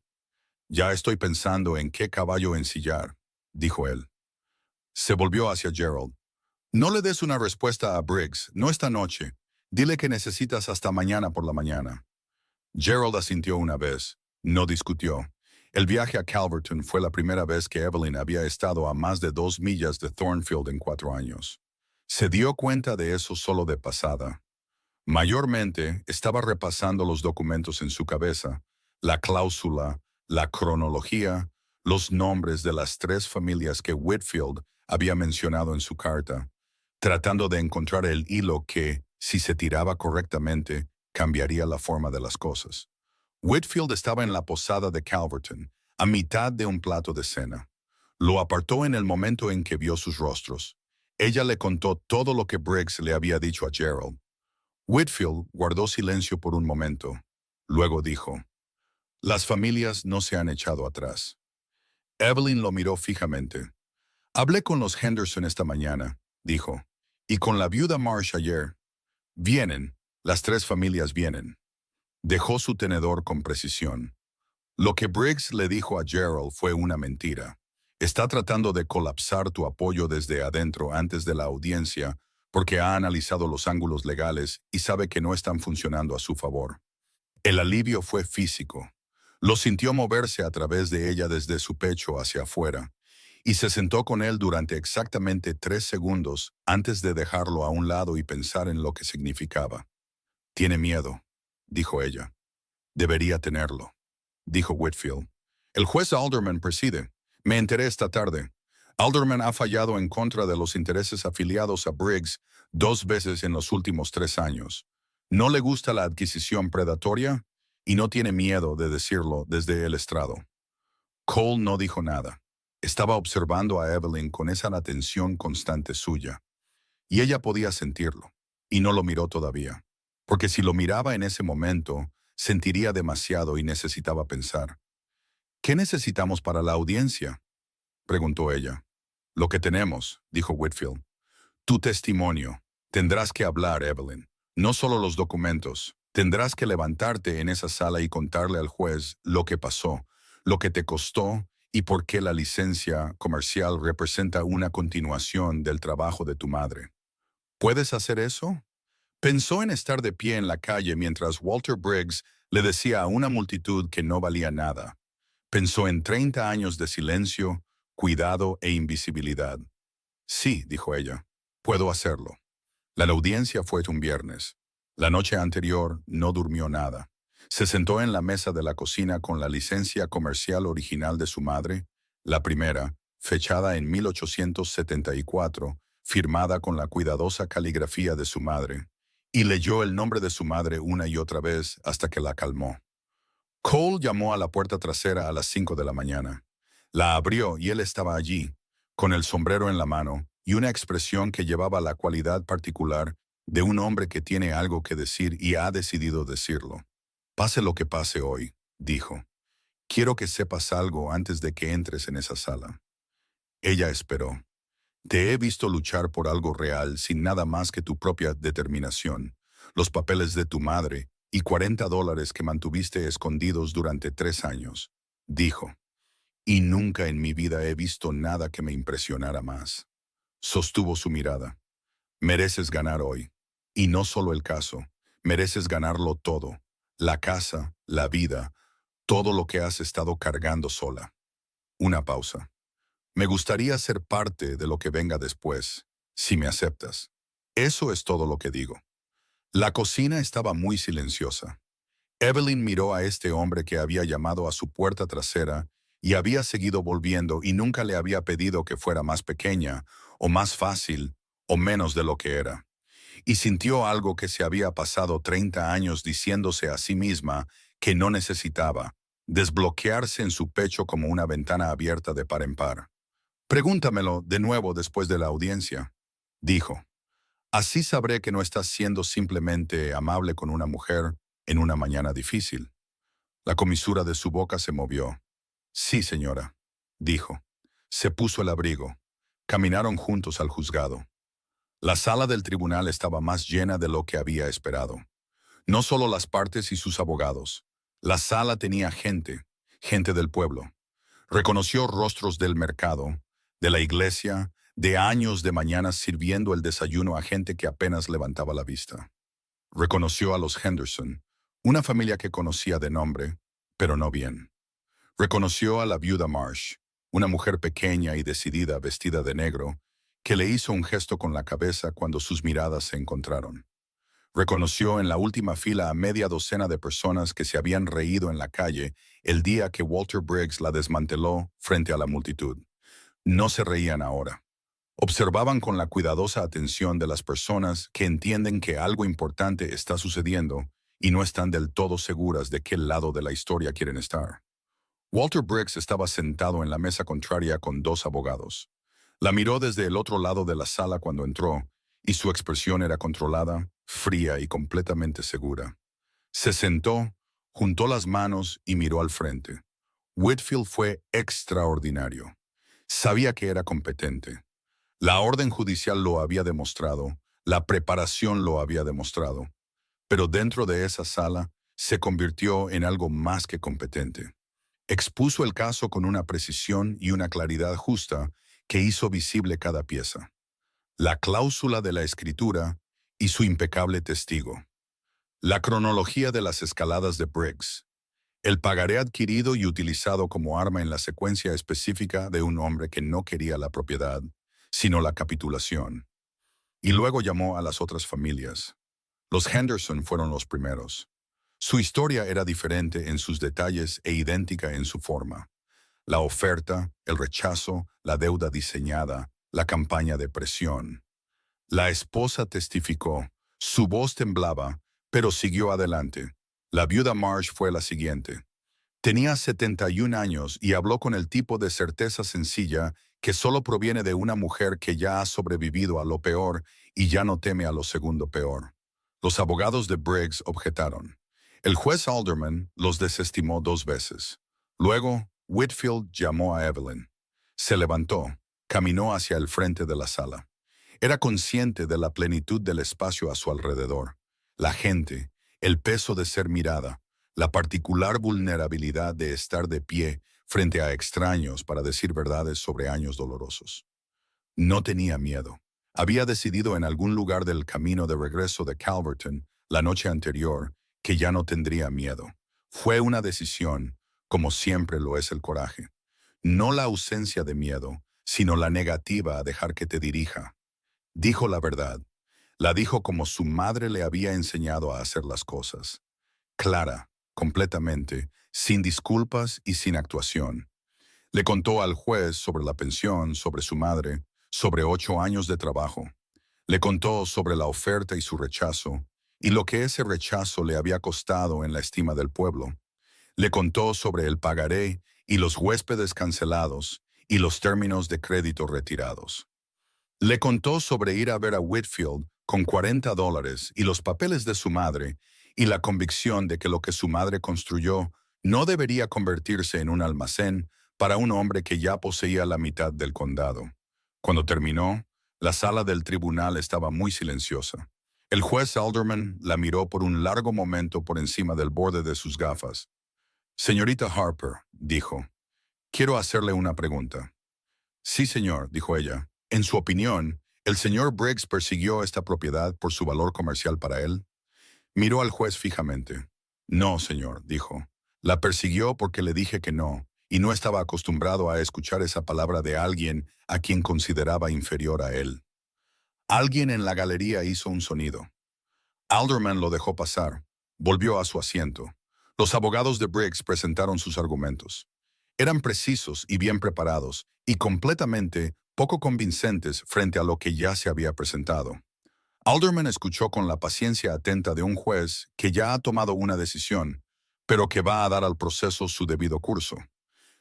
«Ya estoy pensando en qué caballo ensillar», dijo él. Se volvió hacia Gerald. «No le des una respuesta a Briggs, no esta noche. Dile que necesitas hasta mañana por la mañana». Gerald asintió una vez. No discutió. El viaje a Calverton fue la primera vez que Evelyn había estado a más de 2 millas de Thornfield en 4 años. Se dio cuenta de eso solo de pasada. Mayormente, estaba repasando los documentos en su cabeza, la cláusula, la cronología, los nombres de las 3 familias que Whitfield había mencionado en su carta, tratando de encontrar el hilo que, si se tiraba correctamente, cambiaría la forma de las cosas. Whitfield estaba en la posada de Calverton, a mitad de un plato de cena. Lo apartó en el momento en que vio sus rostros. Ella le contó todo lo que Briggs le había dicho a Gerald. Whitfield guardó silencio por un momento. Luego dijo, «Las familias no se han echado atrás». Evelyn lo miró fijamente. «Hablé con los Henderson esta mañana», dijo, «y con la viuda Marsh ayer. Vienen, las 3 familias vienen». Dejó su tenedor con precisión. Lo que Briggs le dijo a Gerald fue una mentira. Está tratando de colapsar tu apoyo desde adentro antes de la audiencia porque ha analizado los ángulos legales y sabe que no están funcionando a su favor. El alivio fue físico. Lo sintió moverse a través de ella desde su pecho hacia afuera, y se sentó con él durante exactamente 3 segundos antes de dejarlo a un lado y pensar en lo que significaba. «Tiene miedo», dijo ella. «Debería tenerlo», dijo Whitfield. «El juez Alderman preside. Me enteré esta tarde. Alderman ha fallado en contra de los intereses afiliados a Briggs 2 veces en los últimos 3 años. No le gusta la adquisición predatoria y no tiene miedo de decirlo desde el estrado». Cole no dijo nada. Estaba observando a Evelyn con esa atención constante suya. Y ella podía sentirlo. Y no lo miró todavía. Porque si lo miraba en ese momento, sentiría demasiado y necesitaba pensar. «¿Qué necesitamos para la audiencia?», preguntó ella. «Lo que tenemos», dijo Whitfield. «Tu testimonio. Tendrás que hablar, Evelyn. No solo los documentos. Tendrás que levantarte en esa sala y contarle al juez lo que pasó, lo que te costó y por qué la licencia comercial representa una continuación del trabajo de tu madre. ¿Puedes hacer eso?». Pensó en estar de pie en la calle mientras Walter Briggs le decía a una multitud que no valía nada. Pensó en 30 años de silencio, cuidado e invisibilidad. «Sí», dijo ella, «puedo hacerlo». La audiencia fue un viernes. La noche anterior no durmió nada. Se sentó en la mesa de la cocina con la licencia comercial original de su madre, la primera, fechada en 1874, firmada con la cuidadosa caligrafía de su madre, y leyó el nombre de su madre una y otra vez hasta que la calmó. Cole llamó a la puerta trasera a las 5 de la mañana. La abrió y él estaba allí, con el sombrero en la mano y una expresión que llevaba la cualidad particular de un hombre que tiene algo que decir y ha decidido decirlo. «Pase lo que pase hoy», dijo. «Quiero que sepas algo antes de que entres en esa sala». Ella esperó. «Te he visto luchar por algo real sin nada más que tu propia determinación, los papeles de tu madre y $40 que mantuviste escondidos durante 3 años», dijo. «Y nunca en mi vida he visto nada que me impresionara más». Sostuvo su mirada. «Mereces ganar hoy. Y no solo el caso, mereces ganarlo todo. La casa, la vida, todo lo que has estado cargando sola». Una pausa. «Me gustaría ser parte de lo que venga después, si me aceptas. Eso es todo lo que digo». La cocina estaba muy silenciosa. Evelyn miró a este hombre que había llamado a su puerta trasera y había seguido volviendo y nunca le había pedido que fuera más pequeña, o más fácil, o menos de lo que era. Y sintió algo que se había pasado 30 años diciéndose a sí misma que no necesitaba, desbloquearse en su pecho como una ventana abierta de par en par. Pregúntamelo de nuevo después de la audiencia, dijo. Así sabré que no estás siendo simplemente amable con una mujer en una mañana difícil. La comisura de su boca se movió. Sí, señora, dijo. Se puso el abrigo. Caminaron juntos al juzgado. La sala del tribunal estaba más llena de lo que había esperado. No solo las partes y sus abogados. La sala tenía gente, gente del pueblo. Reconoció rostros del mercado, de la iglesia, de años de mañanas sirviendo el desayuno a gente que apenas levantaba la vista. Reconoció a los Henderson, una familia que conocía de nombre, pero no bien. Reconoció a la viuda Marsh, una mujer pequeña y decidida vestida de negro, que le hizo un gesto con la cabeza cuando sus miradas se encontraron. Reconoció en la última fila a media docena de personas que se habían reído en la calle el día que Walter Briggs la desmanteló frente a la multitud. No se reían ahora. Observaban con la cuidadosa atención de las personas que entienden que algo importante está sucediendo y no están del todo seguras de qué lado de la historia quieren estar. Walter Briggs estaba sentado en la mesa contraria con dos abogados. La miró desde el otro lado de la sala cuando entró, y su expresión era controlada, fría y completamente segura. Se sentó, juntó las manos y miró al frente. Whitfield fue extraordinario. Sabía que era competente. La orden judicial lo había demostrado, la preparación lo había demostrado, pero dentro de esa sala se convirtió en algo más que competente. Expuso el caso con una precisión y una claridad justa que hizo visible cada pieza. La cláusula de la escritura y su impecable testigo. La cronología de las escaladas de Briggs. El pagaré adquirido y utilizado como arma en la secuencia específica de un hombre que no quería la propiedad, sino la capitulación. Y luego llamó a las otras familias. Los Henderson fueron los primeros. Su historia era diferente en sus detalles e idéntica en su forma. La oferta, el rechazo, la deuda diseñada, la campaña de presión. La esposa testificó. Su voz temblaba, pero siguió adelante. La viuda Marsh fue la siguiente. Tenía 71 años y habló con el tipo de certeza sencilla que solo proviene de una mujer que ya ha sobrevivido a lo peor y ya no teme a lo segundo peor. Los abogados de Briggs objetaron. El juez Alderman los desestimó 2 veces. Luego, Whitfield llamó a Evelyn. Se levantó, caminó hacia el frente de la sala. Era consciente de la plenitud del espacio a su alrededor. La gente, el peso de ser mirada, la particular vulnerabilidad de estar de pie frente a extraños para decir verdades sobre años dolorosos. No tenía miedo. Había decidido en algún lugar del camino de regreso de Calverton, la noche anterior, que ya no tendría miedo. Fue una decisión, como siempre lo es el coraje. No la ausencia de miedo, sino la negativa a dejar que te dirija. Dijo la verdad. La dijo como su madre le había enseñado a hacer las cosas. Clara, completamente, sin disculpas y sin actuación. Le contó al juez sobre la pensión, sobre su madre, sobre 8 años de trabajo. Le contó sobre la oferta y su rechazo, y lo que ese rechazo le había costado en la estima del pueblo. Le contó sobre el pagaré y los huéspedes cancelados y los términos de crédito retirados. Le contó sobre ir a ver a Whitfield con $40 y los papeles de su madre y la convicción de que lo que su madre construyó no debería convertirse en un almacén para un hombre que ya poseía la mitad del condado. Cuando terminó, la sala del tribunal estaba muy silenciosa. El juez Alderman la miró por un largo momento por encima del borde de sus gafas. Señorita Harper, dijo, quiero hacerle una pregunta. Sí, señor, dijo ella. En su opinión, ¿el señor Briggs persiguió esta propiedad por su valor comercial para él? Miró al juez fijamente. No, señor, dijo. La persiguió porque le dije que no, y no estaba acostumbrado a escuchar esa palabra de alguien a quien consideraba inferior a él. Alguien en la galería hizo un sonido. Alderman lo dejó pasar. Volvió a su asiento. Los abogados de Briggs presentaron sus argumentos. Eran precisos y bien preparados, y completamente poco convincentes frente a lo que ya se había presentado. Alderman escuchó con la paciencia atenta de un juez que ya ha tomado una decisión, pero que va a dar al proceso su debido curso.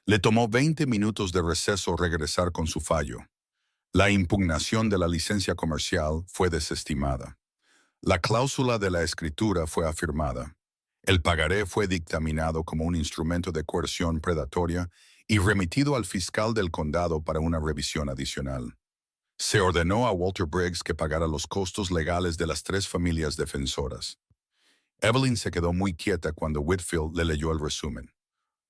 Le tomó 20 minutos de receso regresar con su fallo. La impugnación de la licencia comercial fue desestimada. La cláusula de la escritura fue afirmada. El pagaré fue dictaminado como un instrumento de coerción predatoria y remitido al fiscal del condado para una revisión adicional. Se ordenó a Walter Briggs que pagara los costos legales de las 3 familias defensoras. Evelyn se quedó muy quieta cuando Whitfield le leyó el resumen.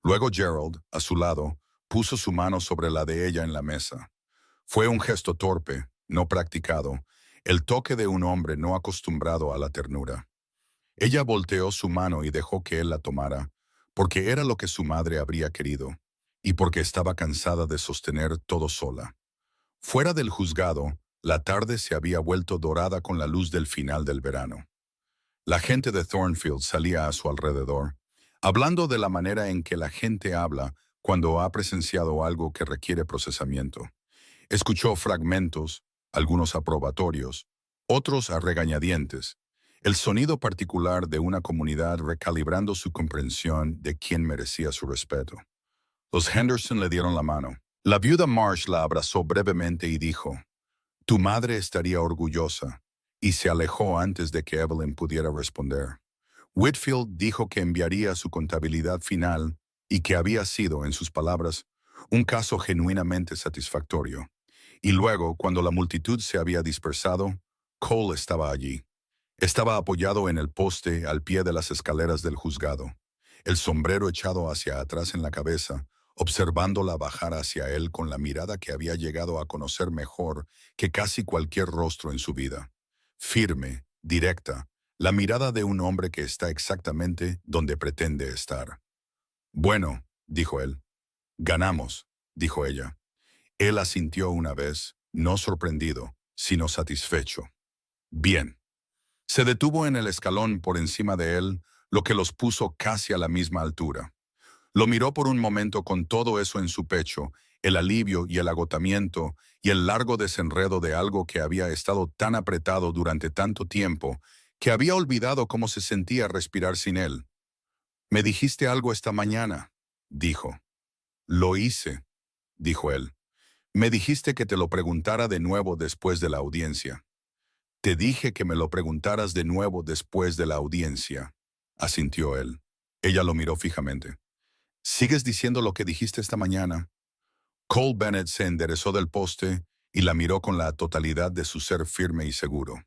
Luego Gerald, a su lado, puso su mano sobre la de ella en la mesa. Fue un gesto torpe, no practicado, el toque de un hombre no acostumbrado a la ternura. Ella volteó su mano y dejó que él la tomara, porque era lo que su madre habría querido, y porque estaba cansada de sostener todo sola. Fuera del juzgado, la tarde se había vuelto dorada con la luz del final del verano. La gente de Thornfield salía a su alrededor, hablando de la manera en que la gente habla cuando ha presenciado algo que requiere procesamiento. Escuchó fragmentos, algunos aprobatorios, otros a regañadientes, el sonido particular de una comunidad recalibrando su comprensión de quién merecía su respeto. Los Henderson le dieron la mano. La viuda Marsh la abrazó brevemente y dijo, «Tu madre estaría orgullosa», y se alejó antes de que Evelyn pudiera responder. Whitfield dijo que enviaría su contabilidad final y que había sido, en sus palabras, un caso genuinamente satisfactorio. Y luego, cuando la multitud se había dispersado, Cole estaba allí. Estaba apoyado en el poste al pie de las escaleras del juzgado, el sombrero echado hacia atrás en la cabeza, observándola bajar hacia él con la mirada que había llegado a conocer mejor que casi cualquier rostro en su vida. Firme, directa, la mirada de un hombre que está exactamente donde pretende estar. «Bueno», dijo él. «Ganamos», dijo ella. Él asintió una vez, no sorprendido, sino satisfecho. «Bien». Se detuvo en el escalón por encima de él, lo que los puso casi a la misma altura. Lo miró por un momento con todo eso en su pecho, el alivio y el agotamiento y el largo desenredo de algo que había estado tan apretado durante tanto tiempo que había olvidado cómo se sentía respirar sin él. «Me dijiste algo esta mañana», dijo. «Lo hice», dijo él. «Me dijiste que te lo preguntara de nuevo después de la audiencia». «Te dije que me lo preguntaras de nuevo después de la audiencia», asintió él. Ella lo miró fijamente. «¿Sigues diciendo lo que dijiste esta mañana?» Cole Bennett se enderezó del poste y la miró con la totalidad de su ser firme y seguro.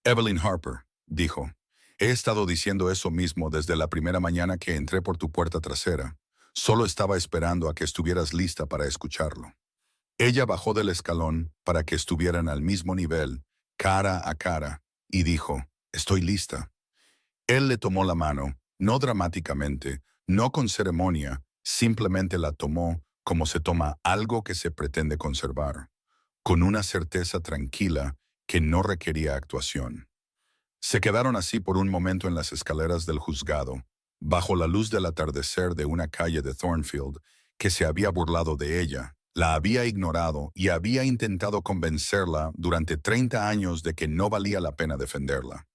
«Evelyn Harper», dijo, «he estado diciendo eso mismo desde la primera mañana que entré por tu puerta trasera. Solo estaba esperando a que estuvieras lista para escucharlo». Ella bajó del escalón para que estuvieran al mismo nivel, cara a cara, y dijo, «Estoy lista». Él le tomó la mano, no dramáticamente, no con ceremonia, simplemente la tomó como se toma algo que se pretende conservar, con una certeza tranquila que no requería actuación. Se quedaron así por un momento en las escaleras del juzgado, bajo la luz del atardecer de una calle de Thornfield que se había burlado de ella, la había ignorado y había intentado convencerla durante 30 años de que no valía la pena defenderla.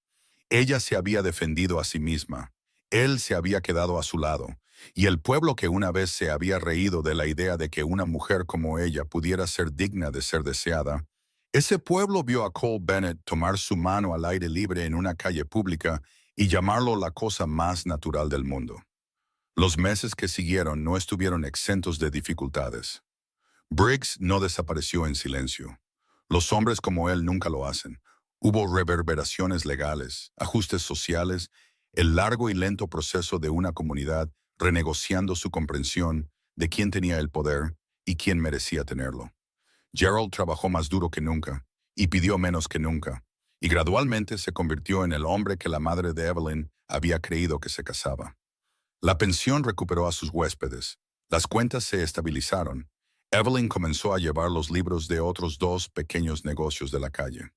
Ella se había defendido a sí misma, él se había quedado a su lado, y el pueblo que una vez se había reído de la idea de que una mujer como ella pudiera ser digna de ser deseada, ese pueblo vio a Cole Bennett tomar su mano al aire libre en una calle pública y llamarlo la cosa más natural del mundo. Los meses que siguieron no estuvieron exentos de dificultades. Briggs no desapareció en silencio. Los hombres como él nunca lo hacen. Hubo reverberaciones legales, ajustes sociales, el largo y lento proceso de una comunidad renegociando su comprensión de quién tenía el poder y quién merecía tenerlo. Gerald trabajó más duro que nunca y pidió menos que nunca, y gradualmente se convirtió en el hombre que la madre de Evelyn había creído que se casaba. La pensión recuperó a sus huéspedes, las cuentas se estabilizaron. Evelyn comenzó a llevar los libros de otros 2 pequeños negocios de la calle.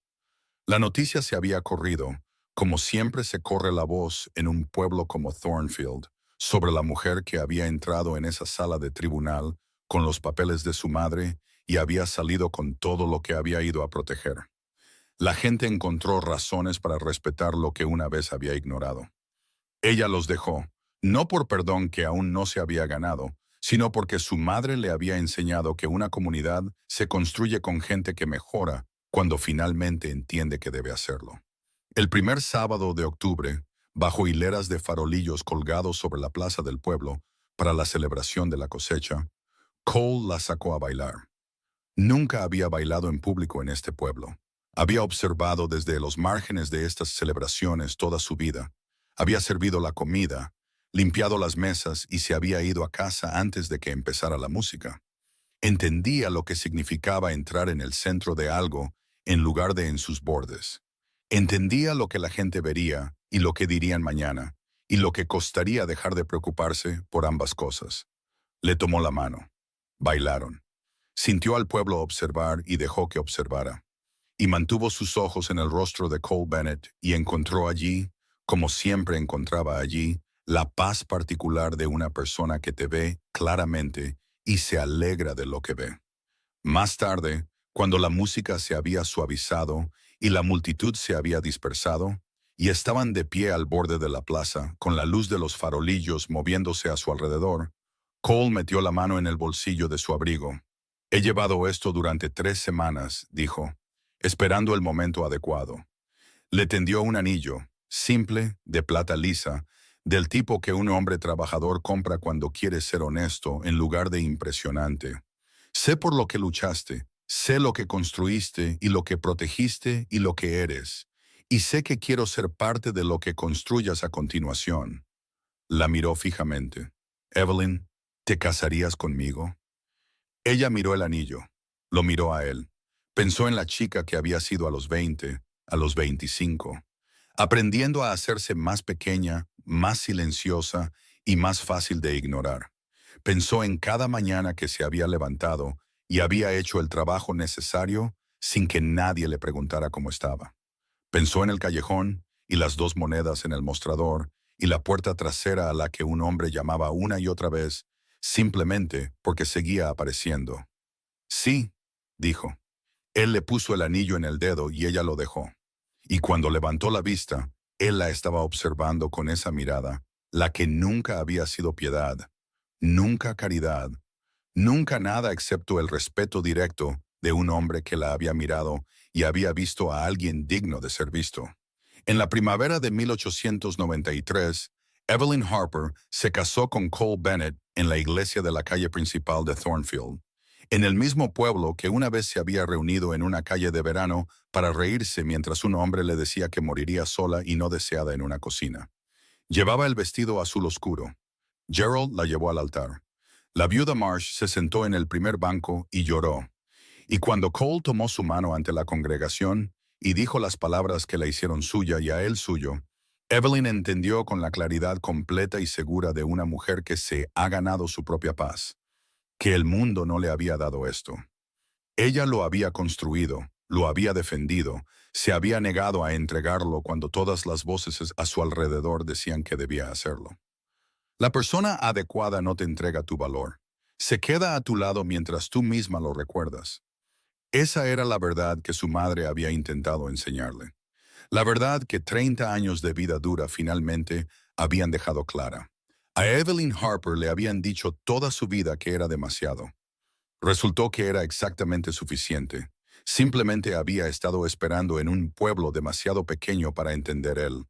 La noticia se había corrido, como siempre se corre la voz en un pueblo como Thornfield, sobre la mujer que había entrado en esa sala de tribunal con los papeles de su madre y había salido con todo lo que había ido a proteger. La gente encontró razones para respetar lo que una vez había ignorado. Ella los dejó, no por perdón que aún no se había ganado, sino porque su madre le había enseñado que una comunidad se construye con gente que mejora cuando finalmente entiende que debe hacerlo. El primer sábado de octubre, bajo hileras de farolillos colgados sobre la plaza del pueblo para la celebración de la cosecha, Cole la sacó a bailar. Nunca había bailado en público en este pueblo. Había observado desde los márgenes de estas celebraciones toda su vida. Había servido la comida, limpiado las mesas y se había ido a casa antes de que empezara la música. Entendía lo que significaba entrar en el centro de algo en lugar de en sus bordes. Entendía lo que la gente vería y lo que dirían mañana, y lo que costaría dejar de preocuparse por ambas cosas. Le tomó la mano. Bailaron. Sintió al pueblo observar y dejó que observara. Y mantuvo sus ojos en el rostro de Cole Bennett y encontró allí, como siempre encontraba allí, la paz particular de una persona que te ve claramente y se alegra de lo que ve. Más tarde, cuando la música se había suavizado y la multitud se había dispersado, y estaban de pie al borde de la plaza, con la luz de los farolillos moviéndose a su alrededor, Cole metió la mano en el bolsillo de su abrigo. He llevado esto durante 3 semanas, dijo, esperando el momento adecuado. Le tendió un anillo, simple, de plata lisa, del tipo que un hombre trabajador compra cuando quiere ser honesto en lugar de impresionante. Sé por lo que luchaste, sé lo que construiste y lo que protegiste y lo que eres, y sé que quiero ser parte de lo que construyas a continuación. La miró fijamente. Evelyn, ¿te casarías conmigo? Ella miró el anillo, lo miró a él. Pensó en la chica que había sido a los 20, a los 25, aprendiendo a hacerse más pequeña, más silenciosa y más fácil de ignorar. Pensó en cada mañana que se había levantado y había hecho el trabajo necesario sin que nadie le preguntara cómo estaba. Pensó en el callejón y las 2 monedas en el mostrador y la puerta trasera a la que un hombre llamaba una y otra vez, simplemente porque seguía apareciendo. Sí, dijo. Él le puso el anillo en el dedo y ella lo dejó. Y cuando levantó la vista, él la estaba observando con esa mirada, la que nunca había sido piedad, nunca caridad, nunca nada excepto el respeto directo de un hombre que la había mirado y había visto a alguien digno de ser visto. En la primavera de 1893, Evelyn Harper se casó con Cole Bennett en la iglesia de la calle principal de Thornfield, en el mismo pueblo que una vez se había reunido en una calle de verano para reírse mientras un hombre le decía que moriría sola y no deseada en una cocina. Llevaba el vestido azul oscuro. Gerald la llevó al altar. La viuda Marsh se sentó en el primer banco y lloró. Y cuando Cole tomó su mano ante la congregación y dijo las palabras que la hicieron suya y a él suyo, Evelyn entendió con la claridad completa y segura de una mujer que se ha ganado su propia paz, que el mundo no le había dado esto. Ella lo había construido, lo había defendido, se había negado a entregarlo cuando todas las voces a su alrededor decían que debía hacerlo. La persona adecuada no te entrega tu valor. Se queda a tu lado mientras tú misma lo recuerdas. Esa era la verdad que su madre había intentado enseñarle. La verdad que 30 años de vida dura finalmente habían dejado clara. A Evelyn Harper le habían dicho toda su vida que era demasiado. Resultó que era exactamente suficiente. Simplemente había estado esperando en un pueblo demasiado pequeño para entender él.